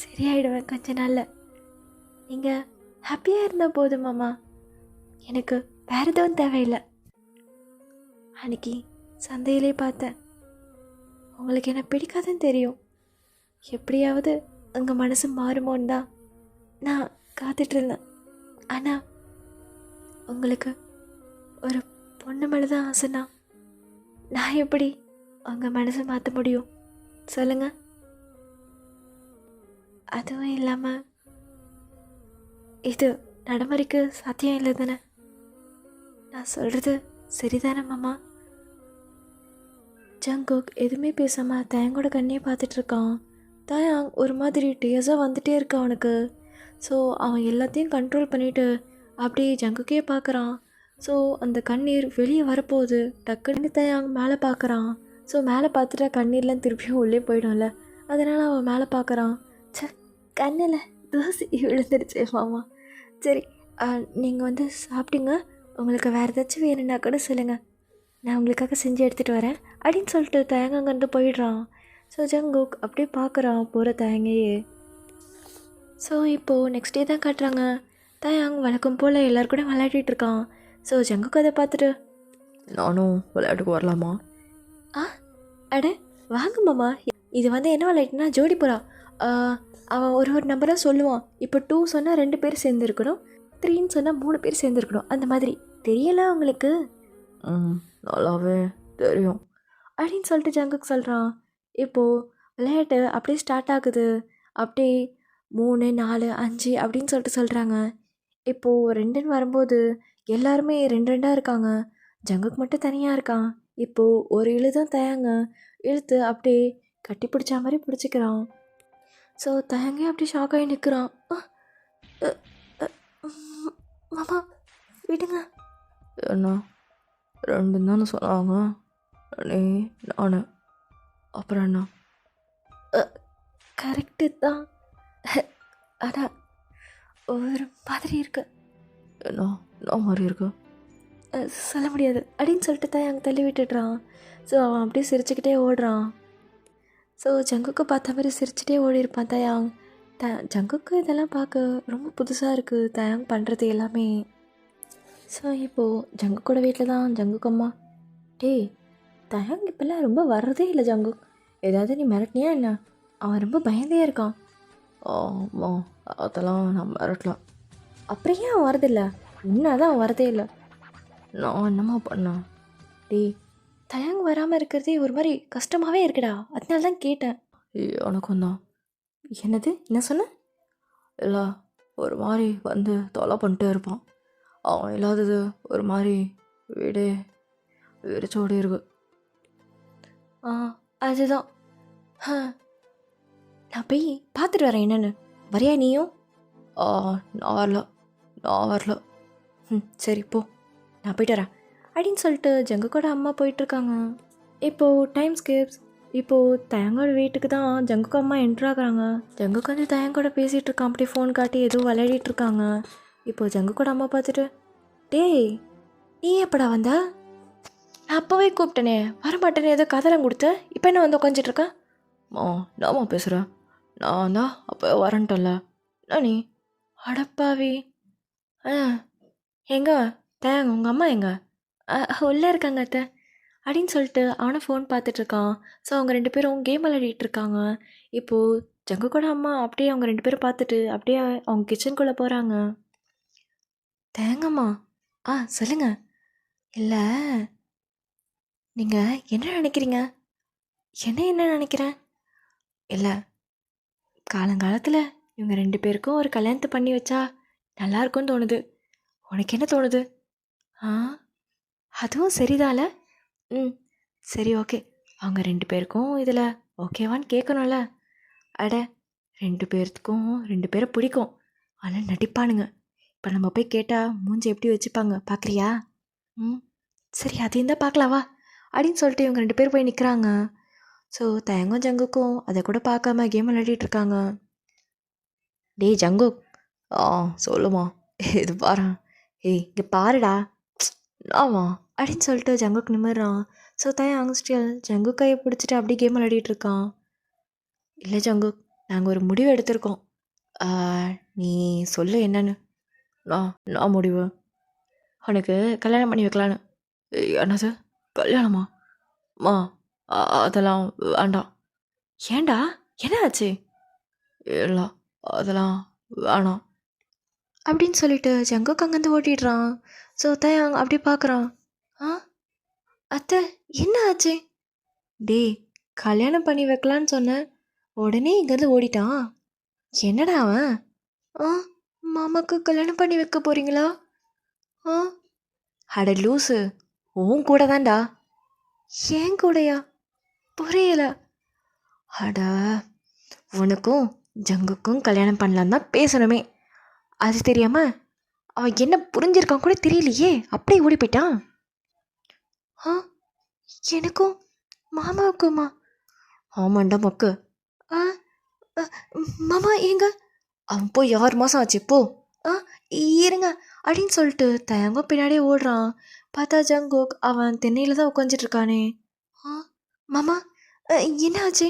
சரியாயிடுவேன் கொஞ்ச நாளில். நீங்கள் ஹாப்பியாக இருந்தால் போதும் மாமா, எனக்கு வேறு எதுவும் தேவையில்லை. அன்னைக்கு சந்தையிலே பார்த்தேன், உங்களுக்கு என்ன பிடிக்காதுன்னு தெரியும். எப்படியாவது உங்கள் மனசு மாறுமோன்னு தான் நான் காத்துட்ருந்தேன். ஆனால் உங்களுக்கு ஒரு பொண்ணு மேலே தான் ஆசைன்னா நான் எப்படி உங்கள் மனசை மாற்ற முடியும் சொல்லுங்கள்? அதுவும் இல்லாமல் இது நடைமுறைக்கு சாத்தியம் இல்லை தானே? நான் சொல்கிறது சரிதானே மாமா? ஜங்குக் எதுவுமே பேசாமல் தயங்கோட கண்ணையே பார்த்துட்ருக்கான். தயாங் ஒரு மாதிரி டேஸாக வந்துகிட்டே இருக்கான் அவனுக்கு. ஸோ அவன் எல்லாத்தையும் கண்ட்ரோல் பண்ணிவிட்டு அப்படியே ஜங்குக்கே பார்க்குறான். ஸோ அந்த கண்ணீர் வெளியே வரப்போகுது. டக்குன்னு தயாங் மேலே பார்க்குறான். ஸோ மேலே பார்த்துட்டா கண்ணீர்லாம் திருப்பியும் உள்ளே போயிடும்ல, அதனால் அவன் மேலே பார்க்குறான். கண்ணில் தோசை விழுந்துருச்சு மாமா. சரி, நீங்கள் வந்து சாப்பிடுங்க, உங்களுக்கு வேறு ஏதாச்சும் வேணும்னா கூட சொல்லுங்கள், நான் உங்களுக்காக செஞ்சு எடுத்துகிட்டு வரேன் அப்படின்னு சொல்லிட்டு தயங்கங்கன்ட்டு போயிடுறான். ஸோ ஜங்குக் அப்படியே பார்க்குறான் போகிற தயங்கையே. ஸோ இப்போது நெக்ஸ்ட் டே தான் காட்டுறாங்க. தயாங் வழக்கம் போல் எல்லோரும் கூட விளையாடிட்டு இருக்கான். ஸோ ஜங்குக் அதை பார்த்துட்டு, நானும் விளையாட்டுக்கு வரலாமா? அட வாங்க மாமா. இது வந்து என்ன விளையாட்டுனா ஜோடி புறா. அவன் ஒரு நம்பராக சொல்லுவான். இப்போ 2 சொன்னால் 2 பேர் சேர்ந்துருக்கணும், 3ன்னு சொன்னால் 3 பேர் சேர்ந்துருக்கணும், அந்த மாதிரி. தெரியல உங்களுக்கு? நல்லாவே தெரியும் அப்படின்னு சொல்லிட்டு ஜங்குக் சொல்கிறான். இப்போது விளையாட்டு அப்படியே ஸ்டார்ட் ஆகுது. அப்படியே 3, 4, 5 அப்படின்னு சொல்லிட்டு சொல்கிறாங்க. இப்போது 2ன்னு வரும்போது எல்லாருமே 2 இருக்காங்க. ஜங்குக் மட்டும் தனியாக இருக்கான். இப்போது ஒரு இழு தான் தயாங்க இழுத்து அப்படியே கட்டி பிடிச்ச மாதிரி பிடிச்சிக்கிறான். ஸோ தயங்கே அப்படியே ஷாக் ஆகி நிற்கிறான். மாமா விடுங்க. என்ன 2 தானே சொன்னாங்க? நீ நான் அப்புறம் என்ன? கரெக்டு தான். ஆனால் ஒரு மாதிரி இருக்கு. என்ன என்ன மாதிரி இருக்கு? சொல்ல முடியாது அப்படின்னு சொல்லிட்டு தான் அங்கே தள்ளி விட்டுடுறான். ஸோ அவன் அப்படியே சிரிச்சுக்கிட்டே ஓடுறான். ஸோ ஜங்குக்கு பார்த்த மாதிரி சிரிச்சுட்டே ஓடி இருப்பான் தயாங். ஜங்குக்கு இதெல்லாம் பார்க்க ரொம்ப புதுசாக இருக்குது தயாங் பண்ணுறது எல்லாமே. ஸோ இப்போது ஜங்குக்கோட வீட்டில் தான் ஜங்குக்கு அம்மா, டேய் தயாங் இப்போல்லாம் ரொம்ப வர்றதே இல்லை ஜங்குக், ஏதாவது நீ மிரட்டினியா என்ன? அவன் ரொம்ப பயந்தே இருக்கான். ஆமாம், அதெல்லாம் நான் மிரட்டலாம். அப்புறம் ஏன் அவன் வரதில்ல? இன்னும் தான் அவன் வரதே இல்லை. நான் என்னம்மா பண்ணேன்? டேய் தயாங் வராமல் இருக்கிறதே ஒரு மாதிரி கஷ்டமாகவே இருக்குடா, அதனால தான் கேட்டேன். எனக்கும் தான். என்னது என்ன சொன்ன? இல்லை, ஒரு மாதிரி வந்து தொலை பண்ணிட்டே இருப்பான். அவன் இல்லாதது ஒரு மாதிரி வீடே வெறிச்சோடி இருக்கு. அதுதான். நான் போய் பார்த்துட்டு வரேன் என்னென்னு. வரையா நீயும்? நான் வரல. சரி போ, நான் போயிட்டு வரேன் அப்படின்னு சொல்லிட்டு ஜங்குக்கோட அம்மா போயிட்டுருக்காங்க. இப்போது டைம் ஸ்கிப்ஸ். இப்போது தயங்கோட வீட்டுக்கு தான் ஜங்குக்கு அம்மா என்ட்ரு ஆகுறாங்க. ஜங்குக்கு வந்து தயங்கோட பேசிகிட்டு இருக்கான், அப்படி ஃபோன் காட்டி எதுவும் விளையாடிட்டு இருக்காங்க. இப்போது ஜங்குக்கோட அம்மா பார்த்துட்டு, டேய் நீ எப்படா வந்த? நான் அப்போவே கூப்பிட்டேனே, வரமாட்டேனே, ஏதோ கதறம் கொடுத்து இப்போ என்ன வந்து உட்காந்துட்ருக்கேன்? நாமா பேசுகிறேன், நான் தான் அப்போ வரேன்ட்டல. நீ அடப்பாவி. எங்க தேங்க உங்கள் அம்மா எங்க? உள்ளே இருக்காங்க அத்தை அப்படின்னு சொல்லிட்டு அவனை ஃபோன் பார்த்துட்ருக்கான். ஸோ அவங்க 2 பேரும் கேம் விளையாடிட்டு இருக்காங்க. இப்போது ஜங்குக்கோட அம்மா அப்படியே அவங்க 2 பேரும் பார்த்துட்டு அப்படியே அவங்க கிச்சனுக்குள்ளே போகிறாங்க. தேங்கம்மா, சொல்லுங்க. இல்லை நீங்கள் என்ன நினைக்கிறீங்க? என்ன நினைக்கிறேன்? இல்லை, காலங்காலத்தில் இவங்க 2 பேருக்கும் ஒரு கல்யாணத்தை பண்ணி வச்சா நல்லாயிருக்கும்னு தோணுது. உனக்கு என்ன தோணுது? அதுவும் சரிதால. சரி ஓகே, அவங்க 2 பேருக்கும் இதில் ஓகேவான்னு கேட்கணும்ல. அட 2 பேர்த்துக்கும் 2 பேரை பிடிக்கும், ஆனால் நடிப்பானுங்க. இப்போ நம்ம போய் கேட்டால் மூஞ்சி எப்படி வச்சுப்பாங்க பார்க்குறியா? சரி அதையும் தான் பார்க்கலாவா அப்படின்னு சொல்லிட்டு இவங்க 2 பேர் போய் நிற்கிறாங்க. ஸோ தயங்கும் ஜங்குக்கும் அதை கூட பார்க்காம கேம் விளையாடிட்டு இருக்காங்க. டேய் ஜங்குக். சொல்லுமா. இது பாரு, இங்கே பாருடா. ஆமாம் அப்படின்னு சொல்லிட்டு ஜங்குக் நிமிடுறான். ஸோ தயாங் ஸ்டில் ஜங்குக் கையை பிடிச்சிட்டு அப்படியே கேம் விளையாடிட்டு இருக்கான். இல்லை ஜங்குக், நாங்கள் ஒரு முடிவு எடுத்திருக்கோம். நீ சொல்லு என்னன்னு. நான் முடிவு, உனக்கு கல்யாணம் பண்ணி வைக்கலான்னு. என்னது கல்யாணமா? அதெல்லாம் வேண்டாம். ஏண்டா, என்ன ஆச்சு? இல்லை, அதெல்லாம் வேணாம் அப்படின்னு சொல்லிட்டு ஜங்குக் அங்கேருந்து ஓட்டிடுறான். ஸோ தயாங் அப்படி பார்க்குறான். அத்தை என்ன ஆச்சு? டேய் கல்யாணம் பண்ணி வைக்கலான்னு சொன்னேன், உடனே இங்கேருந்து ஓடிட்டான். என்னடா அவன்? மாமாவுக்கு கல்யாணம் பண்ணி வைக்க போகிறீங்களா? அட லூஸு, உன் கூட தான்டா. ஏன் கூடயா? புரியல. அட உனக்கும் ஜங்குக்கும் கல்யாணம் பண்ணலான்னு தான் பேசணுமே, அது தெரியாமல் அவன் என்ன புரிஞ்சிருக்கான் கூட தெரியலையே, அப்படியே ஓடி போயிட்டான். எனக்கும் மாமாவுக்குமா? ஆமாண்டா மக்கு. மாமா எங்க? அவன் போய் 6 மாதம் ஆச்சு போ. இருங்க அப்படின்னு சொல்லிட்டு தயங்க பின்னாடியே ஓடுறான். பார்த்தா ஜங்குக் அவன் தென்னையில் தான் உட்காந்துட்டு இருக்கானே. மாமா என்ன ஆச்சு?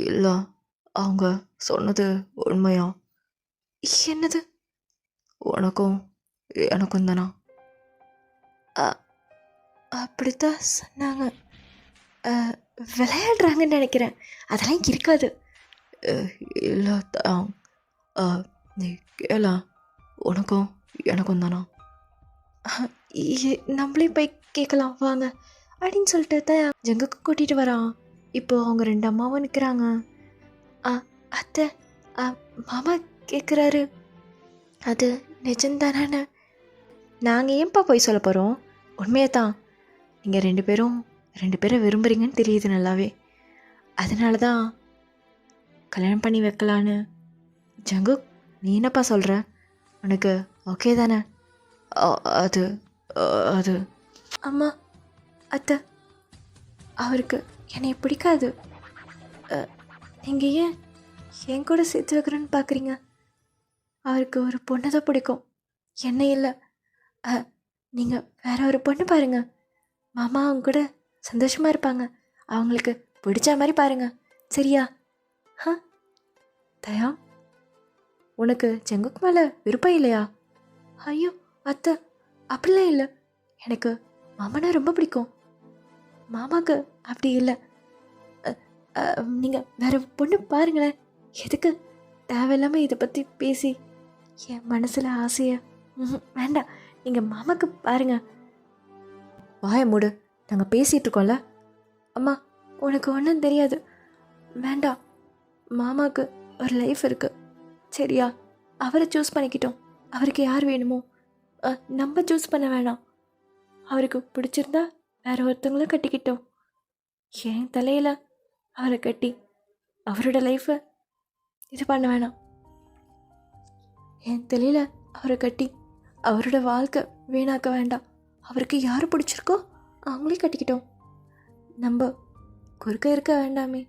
இல்லை, அவங்க சொன்னது உண்மையா? என்னது? எனக்கும் தானா? அப்படித்தான் சொன்னாங்க. விளையாடுறாங்கன்னு நினைக்கிறேன், அதெல்லாம் இருக்காது. இல்லை நீ கேள, எனக்கும் தானா? நம்மளே போய் கேட்கலாம் வாங்க அப்படின்னு சொல்லிட்டு தான் ஜங்குக்கு கூட்டிகிட்டு வரான். இப்போது அவங்க 2 அம்மாவும் நிற்கிறாங்க. அத்தை, மாமா கேட்குறாரு, அது நிஜம்தானே? நாங்கள் ஏன்ப்பா போய் சொல்ல போகிறோம், உண்மையை தான். நீங்கள் 2 பேரை விரும்புகிறீங்கன்னு தெரியுது நல்லாவே, அதனால தான் கல்யாணம் பண்ணி வைக்கலான்னு. ஜங்குக், நீ என்னப்பா சொல்கிற? உனக்கு ஓகே தானே? அது அம்மா, அத்தை, அவருக்கு என்னை பிடிக்காது. நீங்கள் ஏன் என் கூட சேர்த்து வைக்கிறேன்னு பார்க்குறீங்க? அவருக்கு ஒரு பொண்ணை தான் பிடிக்கும், என்ன இல்லை. நீங்கள் வேற ஒரு பொண்ணு பாருங்க. மாமா அவங்க கூட சந்தோஷமாக இருப்பாங்க. அவங்களுக்கு பிடிச்ச மாதிரி பாருங்க, சரியா? தயா, உனக்கு ஜங்குக் மேலே விருப்பம் இல்லையா? ஐயோ அத்தை, அப்படிலாம் இல்லை. எனக்கு மாமனா ரொம்ப பிடிக்கும். மாமாவுக்கு அப்படி இல்லை. நீங்கள் வேற பொண்ணு பாருங்களேன். எதுக்கு தேவையில்லாமல் இதை பற்றி பேசி என் மனசில் ஆசையை? வேண்டாம், நீங்கள் மாமாவுக்கு பாருங்க. வாய மூடு, நாங்கள் பேசிகிட்டு இருக்கோம்ல. அம்மா, உனக்கு ஒன்றும் தெரியாது. வேண்டாம், மாமாவுக்கு ஒரு லைஃப் இருக்குது, சரியா? அவரை சூஸ் பண்ணிக்கிட்டோம். அவருக்கு யார் வேணுமோ நம்ம சூஸ் பண்ண வேணாம். அவருக்கு பிடிச்சிருந்தா வேற ஒருத்தவங்கள கட்டிக்கிட்டோம். என் தலையில் அவரை கட்டி அவரோட லைஃப்பை இது பண்ண வேணாம். என் தலையில் அவரை கட்டி அவரோட வாழ்க்கை வீணாக்க வேண்டாம். அவருக்கு யார் பிடிச்சிருக்கோ அவங்களே கட்டிக்கிட்டோம். நம்ம குறுக்க இருக்க வேண்டாமே.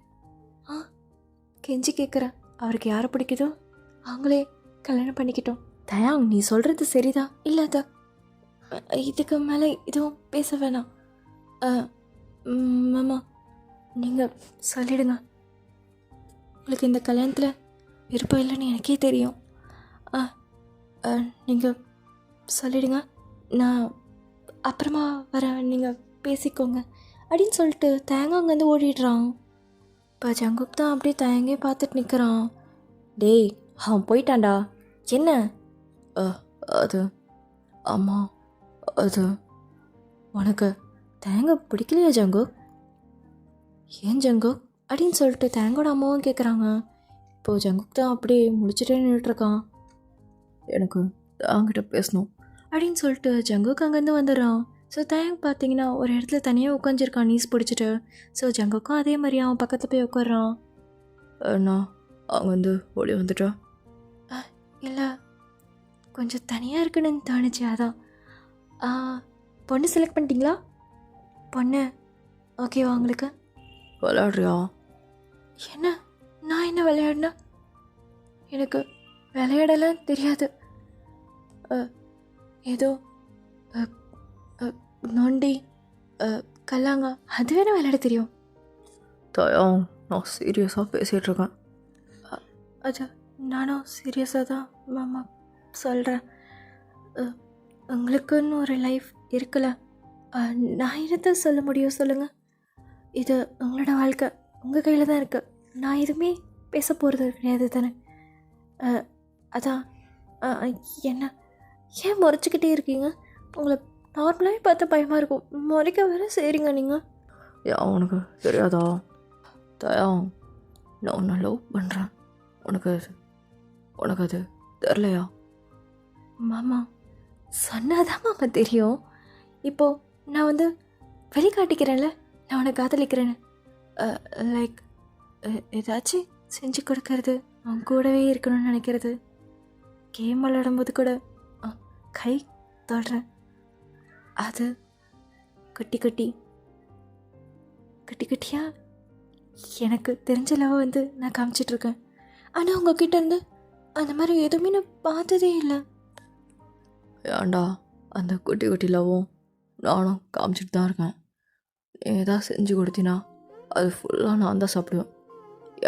கெஞ்சி கேட்குறேன், அவருக்கு யாரை பிடிக்குதோ அவங்களே கல்யாணம் பண்ணிக்கிட்டோம். தயாங், நீ சொல்கிறது சரிதான். இல்லாத இதுக்கு மேலே இதுவும் பேச வேணாம். மாமா, நீங்கள் சொல்லிடுங்க. உங்களுக்கு இந்த கல்யாணத்தில் விருப்பம் இல்லைன்னு எனக்கே தெரியும். நீங்கள் சொல்லிடுங்க, நான் அப்புறமா வரேன், நீங்கள் பேசிக்கோங்க அப்படின்னு சொல்லிட்டு தேங்காய் அங்கேருந்து ஓடிடுறான். இப்போ ஜங்குக் தான் அப்படியே தேங்கே பார்த்துட்டு நிற்கிறான். டேய், அவன் போயிட்டான்டா. என்ன? அது அம்மா, அது உனக்கு தேங்காய் பிடிக்கலையா ஜங்குக்? ஏன் ஜங்குக் அப்படின்னு சொல்லிட்டு தேங்கோட அம்மாவும் கேட்குறாங்க. இப்போது ஜங்குக் தான் அப்படியே முடிச்சுட்டே நின்றுட்டுருக்கான். எனக்கு அவங்கிட்ட பேசணும் அப்படின்னு சொல்லிட்டு ஜங்குக் அங்கேருந்து வந்துடுறான். ஸோ தேங் பார்த்தீங்கன்னா ஒரு இடத்துல தனியாக உட்காந்துருக்கான் நீஸ் பிடிச்சிட்டு. ஸோ ஜங்குக்கும் அதே மாதிரி அவன் பக்கத்தில் போய் உட்காடுறான். நான் அவங்க வந்து ஓடி வந்துட்டா? இல்லை, கொஞ்சம் தனியாக இருக்குன்னு தோணுச்சு, அதான். பொண்ணு செலக்ட் பண்ணிட்டீங்களா? பொண்ணு ஓகேவா உங்களுக்கு? விளையாடுறியா? என்ன, நான் என்ன விளையாடினா? எனக்கு விளையாடலாம் தெரியாது. ஏதோ நொண்டி கல்லாங்க அது வேணால் விளையாட தெரியும். தயாங், நான் சீரியஸாக பேசிகிட்டு இருக்கேன். அது நானும் சீரியஸாக தான் மாமா சொல்கிறேன். உங்களுக்குன்னு ஒரு லைஃப் இருக்குல்ல, நான் என்னத்தை சொல்ல முடியும் சொல்லுங்கள்? இது உங்களோட வாழ்க்கை உங்கள் கையில் தான் இருக்குது. நான் எதுவுமே பேச போகிறது கிடையாது தானே. அதான் என்ன ஏன் முறைச்சிக்கிட்டே இருக்கீங்க? உங்களை நார்மலாகவே பார்த்தா பயமாக இருக்கும், முறைக்க வேற சரிங்க நீங்கள். ஏன் உனக்கு தெரியாதா தயாங், நான் உன்னை லவ் பண்ணுறேன். உனக்கு அது தெரிலையா? மாமா சொன்னாதான் மாமா தெரியும். இப்போது நான் வந்து வெளிக்காட்டிக்கிறேன்ல, நான் உன்னை காதலிக்கிறேன்னு. லைக் ஏதாச்சும் செஞ்சு கொடுக்கறது, அவன் கூடவே இருக்கணும்னு நினைக்கிறது, கேம் விளையாடும்போது கூட கை தொடுறேன், அது குட்டி குட்டியாக எனக்கு தெரிஞ்ச லவ் வந்து நான் காமிச்சிட்ருக்கேன். ஆனால் உங்ககிட்ட இருந்து அந்த மாதிரி எதுவுமே நான் பார்த்ததே இல்லை. ஏன்டா, அந்த குட்டி லவ்வும் நானும் காமிச்சிட்டு தான் இருக்கேன். நீ எதாவது செஞ்சு கொடுத்தினா அது ஃபுல்லாக நான் தான் சாப்பிடுவேன்.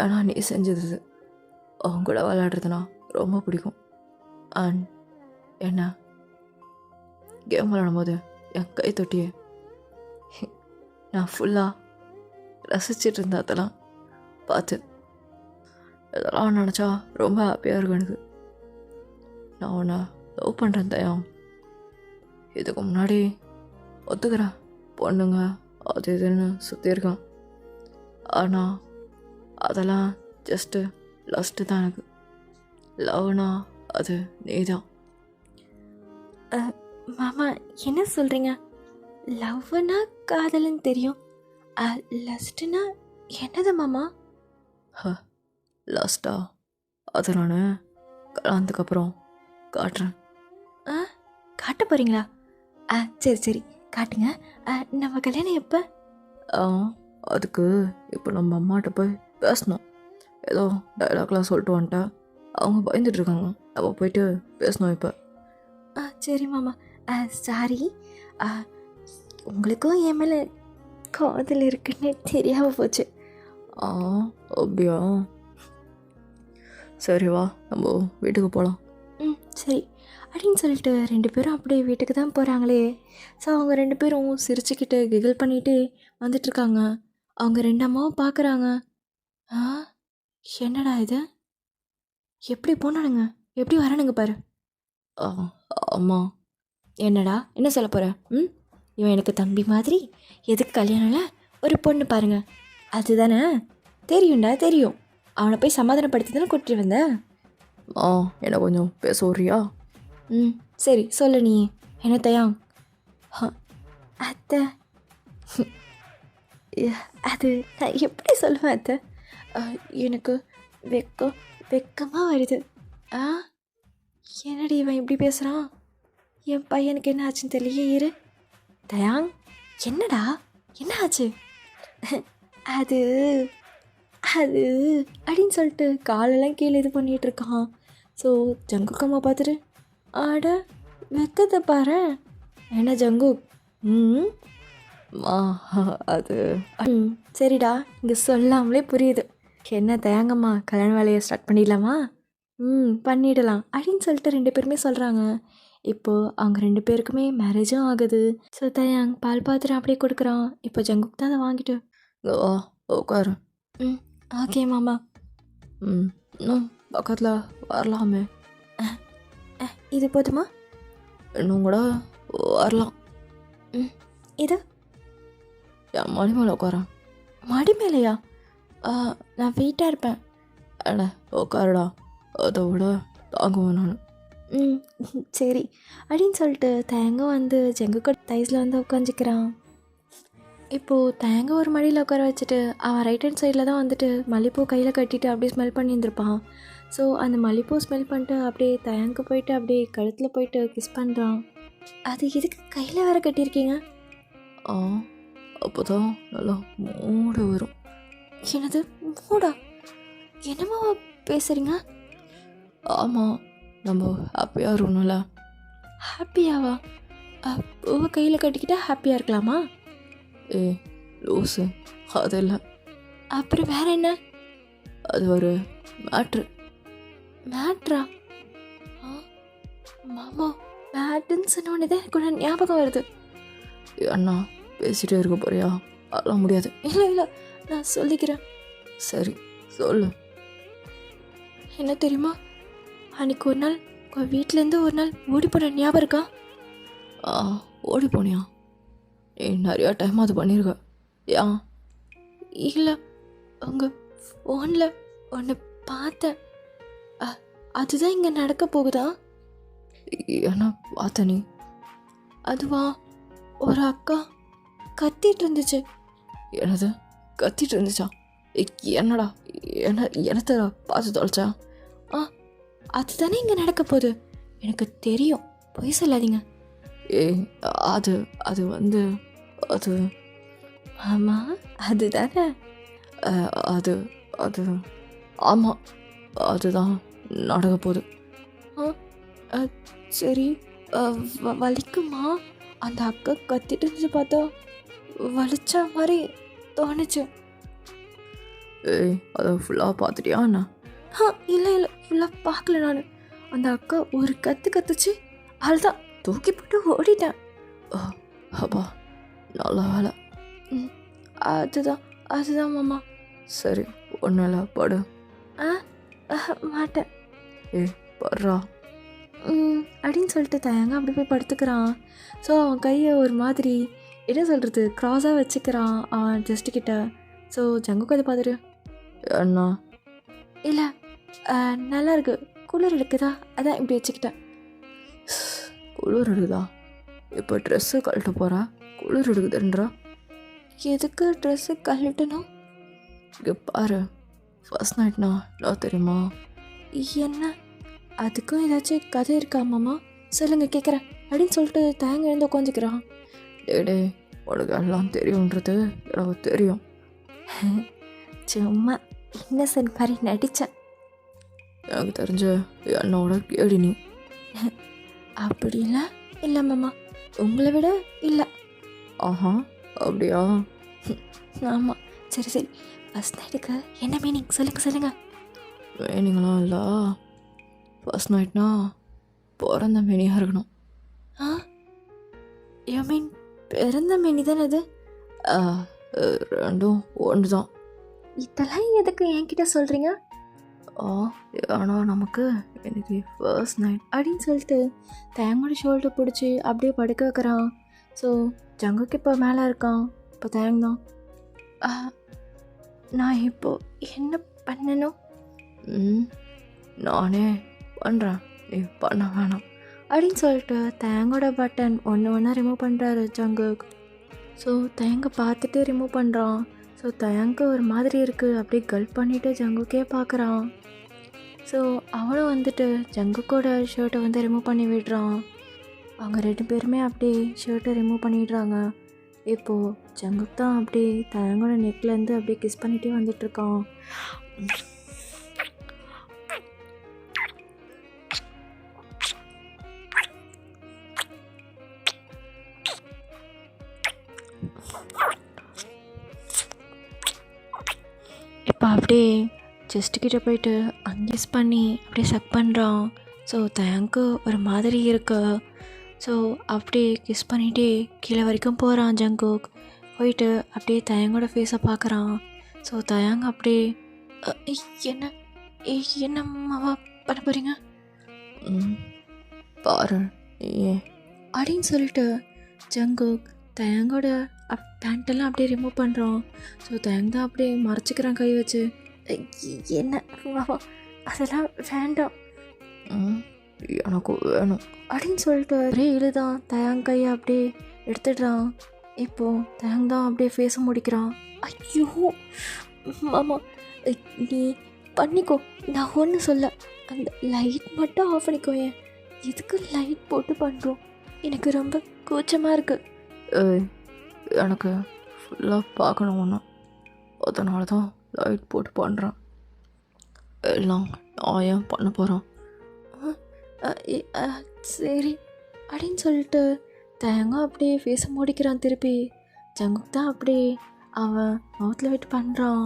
ஏன்னா நீ செஞ்சது அவங்க கூட விளையாடுறதுனா ரொம்ப பிடிக்கும். அண்ட் என்ன கேம் விளையாடும்போது என் கை தொட்டியே நான் ஃபுல்லாக ரசிச்சிட்டு இருந்தேன். அதெல்லாம் பார்த்து இதெல்லாம் நினச்சா ரொம்ப ஹாப்பியாக இருக்கும் எனக்கு. நான் உன்னை லவ் பண்ணுறேன் தயாம். இதுக்கு முன்னாடி ஒத்துக்கிறேன், பொண்ணுங்க அது இதுன்னு சுற்றி இருக்கான். ஆனால் அதெல்லாம் ஜஸ்ட்டு லஸ்ட்டு தான். எனக்கு லவ்னா அது நீ தான். மாமா என்ன சொல்கிறீங்க? லவ்னா காதல்னு தெரியும், லஸ்ட்டுனா என்னது மாமா? லாஸ்ட்டா அதை நான் கல்யாணத்துக்கப்புறம் காட்டுறேன். காட்ட போகிறீங்களா? சரி காட்டுங்க. நம்ம கல்யாணம் எப்போ? அதுக்கு இப்போ நம்ம அம்மாட்ட போய் பேசணும். ஏதோ டைலாக்லாம் சொல்லிட்டு வந்துட்டா, அவங்க பயந்துட்டு இருக்காங்க. நம்ம போயிட்டு பேசணும் இப்போ. சரி மாமா. சாரி. உங்களுக்கும் என் மேலே காதல் இருக்குன்னு தெரியாமல் போச்சு. அப்படியா? சரி வா, நம்ம வீட்டுக்கு போகலாம். சரி அப்படின்னு சொல்லிட்டு 2 பேரும் அப்படியே வீட்டுக்கு தான் போகிறாங்களே. ஸோ அவங்க 2 பேரும் சிரிச்சுக்கிட்டு கிகில் பண்ணிகிட்டே வந்துட்டுருக்காங்க. அவங்க 2 அம்மாவும் பார்க்குறாங்க. என்னடா இது, எப்படி போனானுங்க, எப்படி வரானுங்க பாரு. அம்மா. என்னடா, என்ன சொல்ல போகிற? இவன் எனக்கு தம்பி மாதிரி. எதுக்கு கல்யாணம்ல ஒரு பொண்ணு பாருங்க, அதுதானே? தெரியும்டா தெரியும். அவனை போய் சமாதானப்படுத்தி தானே கூட்டிட்டு வந்த. என்ன கொஞ்சம் பேச வர்றியா? சரி சொல்லு நீ. என்ன தயாங்? அத்தை, அது நான் எப்படி சொல்லுவேன் அத்தை? எனக்கு வெக்கமாக வருது. என்னடி இவன் இப்படி பேசுகிறான்? என் பையனுக்கு என்ன ஆச்சுன்னு தெரியலையே. இரு தயாங், என்னடா என்ன ஆச்சு? அது அது அப்படின்னு சொல்லிட்டு காலெல்லாம் கீழே இது பண்ணிகிட்டு இருக்கான். ஸோ ஜங்குக்கம்மா பார்த்துட்டு, ஆட வெக்கத்தை பாரு. என்ன ஜங்குக்? அது சரிடா, இங்கே சொல்லாமலே புரியுது. என்ன தயாங்கம்மா, கல்யாண வேலையை ஸ்டார்ட் பண்ணிடலாமா? பண்ணிடலாம் அப்படின்னு சொல்லிட்டு 2 பேருமே சொல்கிறாங்க. இப்போது அவங்க 2 பேருக்குமே மேரேஜும் ஆகுது. ஸோ தயாங் பால் பாத்திரம் அப்படியே கொடுக்குறான். இப்போ ஜங்குக் தான் அதை வாங்கிட்டு உட்காரு. ஓகே மாமா. இன்னும் பக்கத்தில் வரலாமே. இது போதுமா? இன்னும் கூட வரலாம். இது என் மடி மேலே உட்காரேன். மடி மேலையா? நான் வெயிட்டாக இருப்பேன். அண்ணா உட்காருடா, அதை விட தாங்குவேன் நான். சரி அப்படின்னு சொல்லிட்டு தேங்க வந்து ஜங்குக்கு தைஸில் வந்து உட்காந்துக்கிறான். இப்போது தேங்க ஒரு மடியில் உட்கார வச்சுட்டு அவன் ரைட் ஹேண்ட் சைடில் தான் வந்துட்டு மல்லிப்பூ கையில் கட்டிட்டு அப்படியே ஸ்மெல் பண்ணியிருந்திருப்பான். ஸோ அந்த மல்லிப்பூ ஸ்மெல் பண்ணிட்டு அப்படியே தயங்கு போயிட்டு அப்படியே கழுத்தில் போயிட்டு கிஸ் பண்ணுறான். அது எதுக்கு கையில் வேற கட்டியிருக்கீங்க? அப்போ தான் நல்லா மூட வரும். என்னது மூடா? என்னம்மா பேசுகிறீங்க? ஆமாம், நம்ம ஹாப்பியாக இருக்கணும்ல. ஹாப்பியாவா? பூவை கையில் கட்டிக்கிட்டா ஹாப்பியாக இருக்கலாமா? லூஸு, அது இல்லை. அப்புறம் வேற என்ன? அது ஒரு மேட்ரு. மேட்ரா? மாமா, மேட்டுன்னு சொன்னோடனே தான் எனக்கு ஒன்று ஞாபகம் வருது. அண்ணா பேசிகிட்டே இருக்க போறியா? அதெல்லாம் முடியாது. இல்லை நான் சொல்லிக்கிறேன். சரி சொல்லு. என்ன தெரியுமா, அன்றைக்கி ஒரு நாள் உங்கள் வீட்டிலேருந்து ஒரு நாள் ஓடி போன ஞாபகம் இருக்கா? ஓடி போனியா? நீ நிறையா டைம் அது பண்ணியிருக்க. ஏன்? இல்லை, உங்கள் ஃபோனில் ஒன்று பார்த்தேன். அதுதான் இங்கே நடக்க போகுதா? என்ன பார்த்த நீ? அதுவா, ஒரு அக்கா கத்திட்டு இருந்துச்சு. என்னது கத்திட்டு இருந்துச்சா? என்னடா, என்னத்தை பார்த்து தொலைச்சா? அதுதானே இங்கே நடக்க போகுது. எனக்கு தெரியும், பொய் சொல்லாதீங்க. அது வந்து அது ஆமாம், அதுதானே? அது அது ஆமாம், அதுதான் நடக்க போகுது. சரி, வலிக்குமா? அந்த அக்கா கத்திட்டு இருந்துச்சு, பார்த்தா வலிச்ச மாதிரி தோணுச்சு. அதை ஃபுல்லாக பார்த்துட்டியா அண்ணா? இல்லை ஃபுல்லாக பார்க்கல நான். அந்த அக்கா ஒரு கத்துச்சு, அதுதான் தூக்கி போட்டு ஓடிட்டேன். அப்பா நல்ல வேலை. அதுதான் மாமா. சரி ஒன்றும் படு. மாட்டேன். படுறா அப்படின்னு சொல்லிட்டு தயங்க அப்படி போய் படுத்துக்கிறான். ஸோ அவன் கையை ஒரு மாதிரி என்ன சொல்கிறது க்ராஸாக வச்சுக்கிறான் அவன் ஜஸ்ட்டுக்கிட்ட. ஸோ ஜங்குக்கு அதை பார்த்துட்டு, அண்ணா இல்லை நல்லா இருக்கு, குளிர் எடுக்குதா, அதான் இப்படி வச்சுக்கிட்டேன். குளிர் எடுக்குதா? இப்போ ட்ரெஸ்ஸு கழட்ட போகிறா, குளிர் எடுக்குதுன்றா? எதுக்கு ட்ரெஸ்ஸு கழட்டணும்? இங்கே பாரு, ஃபர்ஸ்ட் நைட்னா நான் தெரியுமா? என்ன, அதுக்கும் ஏதாச்சும் கதை இருக்கா மாமா? சொல்லுங்க கேட்குறேன் அப்படின்னு சொல்லிட்டு தேங்க எழுந்து உட்காந்துக்கிறான். டே உனக்கு எல்லாம் தெரியுன்றது எனக்கு தெரியும். சும்மா இன்னசென்ட் மாதிரி நடித்தேன். எனக்கு தெரிஞ்ச என்னோட கேடி நீ. அப்படிலாம் இல்லை மாமா, உங்களை விட இல்லை. ஆஹா, அப்படியா? ஆமாம். சரி சரி, ஃபஸ்ட் நைட்டுக்கு என்ன மீனிங் சொல்லுங்கள். மீனிங்லாம் இல்லை. ஃபர்ஸ்ட் நைட்னா பிறந்த மீனியாக இருக்கணும். ஆ, யூ மீன் பிறந்த மீனி தானே அது? ரெண்டும் ஒன்று தான். இதெல்லாம் எதுக்கு என்கிட்ட சொல்கிறீங்க? ஏன்னா நமக்கு இன்னைக்கு ஃபர்ஸ்ட் நைட் அப்படின்னு சொல்லிட்டு தேங்கோட ஷோல்டர் பிடிச்சி அப்படியே படுக்க வைக்கிறான். ஸோ ஜங்குக்கு இப்போ மேலே இருக்கான். இப்போ தேங் தான். நான் இப்போ என்ன பண்ணணும்? நானே பண்ணுறேன், நீ பண்ண வேணாம் அப்படின்னு சொல்லிட்டு தேங்கோட பட்டன் ஒன்று ரிமூவ் பண்ணுறாரு ஜங்குக். ஸோ தேங்க பார்த்துட்டு ரிமூவ் பண்ணுறான். ஸோ தேங்க ஒரு மாதிரி இருக்குது. அப்படியே கல்ப் பண்ணிவிட்டு ஜங்குக்கே பார்க்குறான். ஸோ அவனும் வந்துட்டு ஜங்குக்கோட ஷர்ட்டை வந்து ரிமூவ் பண்ணி விடுறான். அவங்க 2 பேருமே அப்படியே ஷர்ட்டை ரிமூவ் பண்ணிடுறாங்க. இப்போது ஜங்குக் தான் அப்படியே தேங்கோட நெக்லேருந்து அப்படியே கிஸ் பண்ணிகிட்டே வந்துட்டுருக்கான். இப்போ அப்படியே செஸ்ட்டுக்கிட்ட போயிட்டு அங்கேஸ் பண்ணி அப்படியே சக் பண்ணுறான். ஸோ தேங்க்கு ஒரு மாதிரி இருக்கு. ஸோ அப்படியே கிஸ் பண்ணிகிட்டே கீழே வரைக்கும் போகிறான் ஜங்குக். போயிட்டு அப்படியே தயங்கோட ஃபேஸை பார்க்குறான். ஸோ தயங்க அப்படியே என்ன என்னம்மாவா பண்ண போகிறீங்க? பாரு ஏ அப்படின்னு சொல்லிட்டு ஜங்குக் தயங்கோட பேண்ட்டெல்லாம் அப்படியே ரிமூவ் பண்ணுறான். ஸோ தயங்க தான் அப்படியே மறைச்சிக்கிறான் கை வச்சு. என்ன மாமா, அதெல்லாம் வேண்டாம். எனக்கு வேணும் அப்படின்னு சொல்லிட்டு ஒரே இழுதான். தயாங் கையை அப்படியே எடுத்துடுறான். இப்போது தயாங் தான் அப்படியே ஃபேஸை முடிக்கிறான். ஐயோ மாமா, நீ பண்ணிக்கோ, நான் ஒன்று சொல்ல. அந்த லைட் மட்டும் ஆஃப் பண்ணிக்கோ. ஏன் எதுக்கு லைட் போட்டு பண்ணுறோம்? எனக்கு ரொம்ப கூச்சமாக இருக்குது. எனக்கு ஃபுல்லாக பார்க்கணும் ஒன்று, அதனால தான் லைட் போட்டு பண்ணுறேன். எல்லாம் நான் ஏன் பண்ண போகிறேன்? சரி அப்படின்னு சொல்லிட்டு தயங்க அப்படியே ஃபேஸை மூடிக்கிறான். திருப்பி ஜங்குக் தான் அப்படியே அவன் மவுத்தில் விட்டு பண்ணுறான்.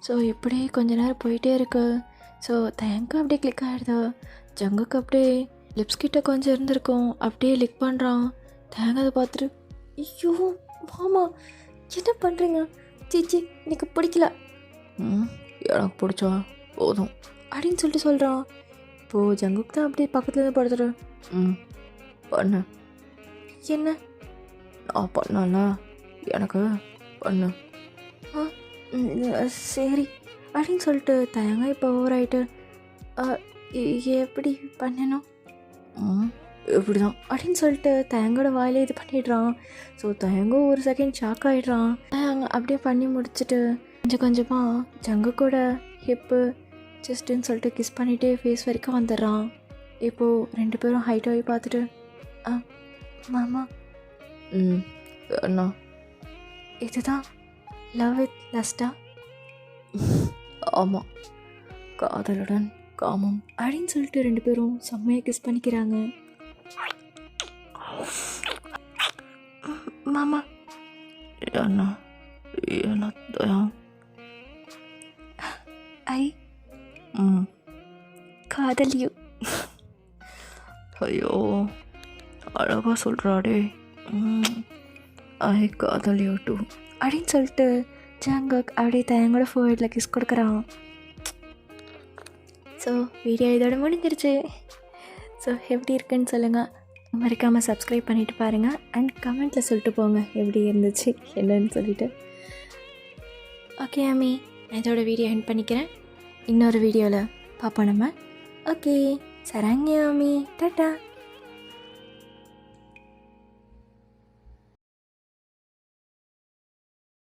ஸோ இப்படியே கொஞ்ச நேரம் போயிட்டே இருக்கு. ஸோ தயங்க அப்படியே கிளிக் ஆகிடுது. ஜங்குக்கு அப்படியே லிப்ஸ் கிட்ட கொஞ்சம் இருந்திருக்கும், அப்படியே லிக் பண்ணுறான். தயங்க அதை பார்த்துட்டு ஐயோ மாமா என்ன பண்ணுறீங்க? சீச்சி எனக்கு பிடிக்கல. எனக்கு பிடிச்சா போதும் அப்படின்னு சொல்லிட்டு சொல்கிறான். இப்போது ஜங்குக் தான் அப்படியே பக்கத்துலேருந்து படுத்துரு. பண்ணு. என்ன? நான் பண்ணல, எனக்கு பண்ணு. சரி அப்படின்னு சொல்லிட்டு தயங்க இப்போ ஓவர் ஆகிட்டு எப்படி பண்ணணும் எப்படி தான் அப்படின்னு சொல்லிட்டு தயங்கோட வாயிலே இது பண்ணிடுறான். ஸோ தயங்கோ ஒரு செகண்ட் ஷாக் ஆகிடுறான். தயங்க அப்படியே பண்ணி முடிச்சுட்டு கொஞ்சம் கொஞ்சமாக ஜங்குக்கோட ஹிப்பு செஸ்ட்டுன்னு சொல்லிட்டு கிஸ் பண்ணிகிட்டே ஃபேஸ் வரைக்கும் வந்துடுறான். இப்போது 2 பேரும் ஹைட் ஆகி பார்த்துட்டு மாமா என்ன இதுதான் லவ் வித் லஸ்டா? ஆமாம், காதலுடன் காமம் அப்படின்னு சொல்லிட்டு 2 பேரும் செம்மையாக கிஸ் பண்ணிக்கிறாங்க. மாமா என்ன என்ன தயம்? ஐ காதல் யூ. ஐயோ அழகாக சொல்கிறாடே. ஐ காதல் யூ டூ அப்படின்னு சொல்லிட்டு ஜங்குக் அப்படியே தயங்கோட ஃபோர்ஹெட்டில் கிஸ் கொடுக்குறான். ஸோ வீடியோ இதோட முடிஞ்சிருச்சு. ஸோ எப்படி இருக்குன்னு சொல்லுங்கள். மறக்காமல் சப்ஸ்கிரைப் பண்ணிவிட்டு பாருங்கள். அண்ட் கமெண்ட்டில் சொல்லிட்டு போங்க எப்படி இருந்துச்சு என்னன்னு சொல்லிவிட்டு. ஓகே அம்மி, நான் இதோட வீடியோ எண்ட் பண்ணிக்கிறேன். இன்னொரு வீடியோவில் பார்ப்போம் நம்ம. ஓகே சரண்யா அம்மி, டாட்டா.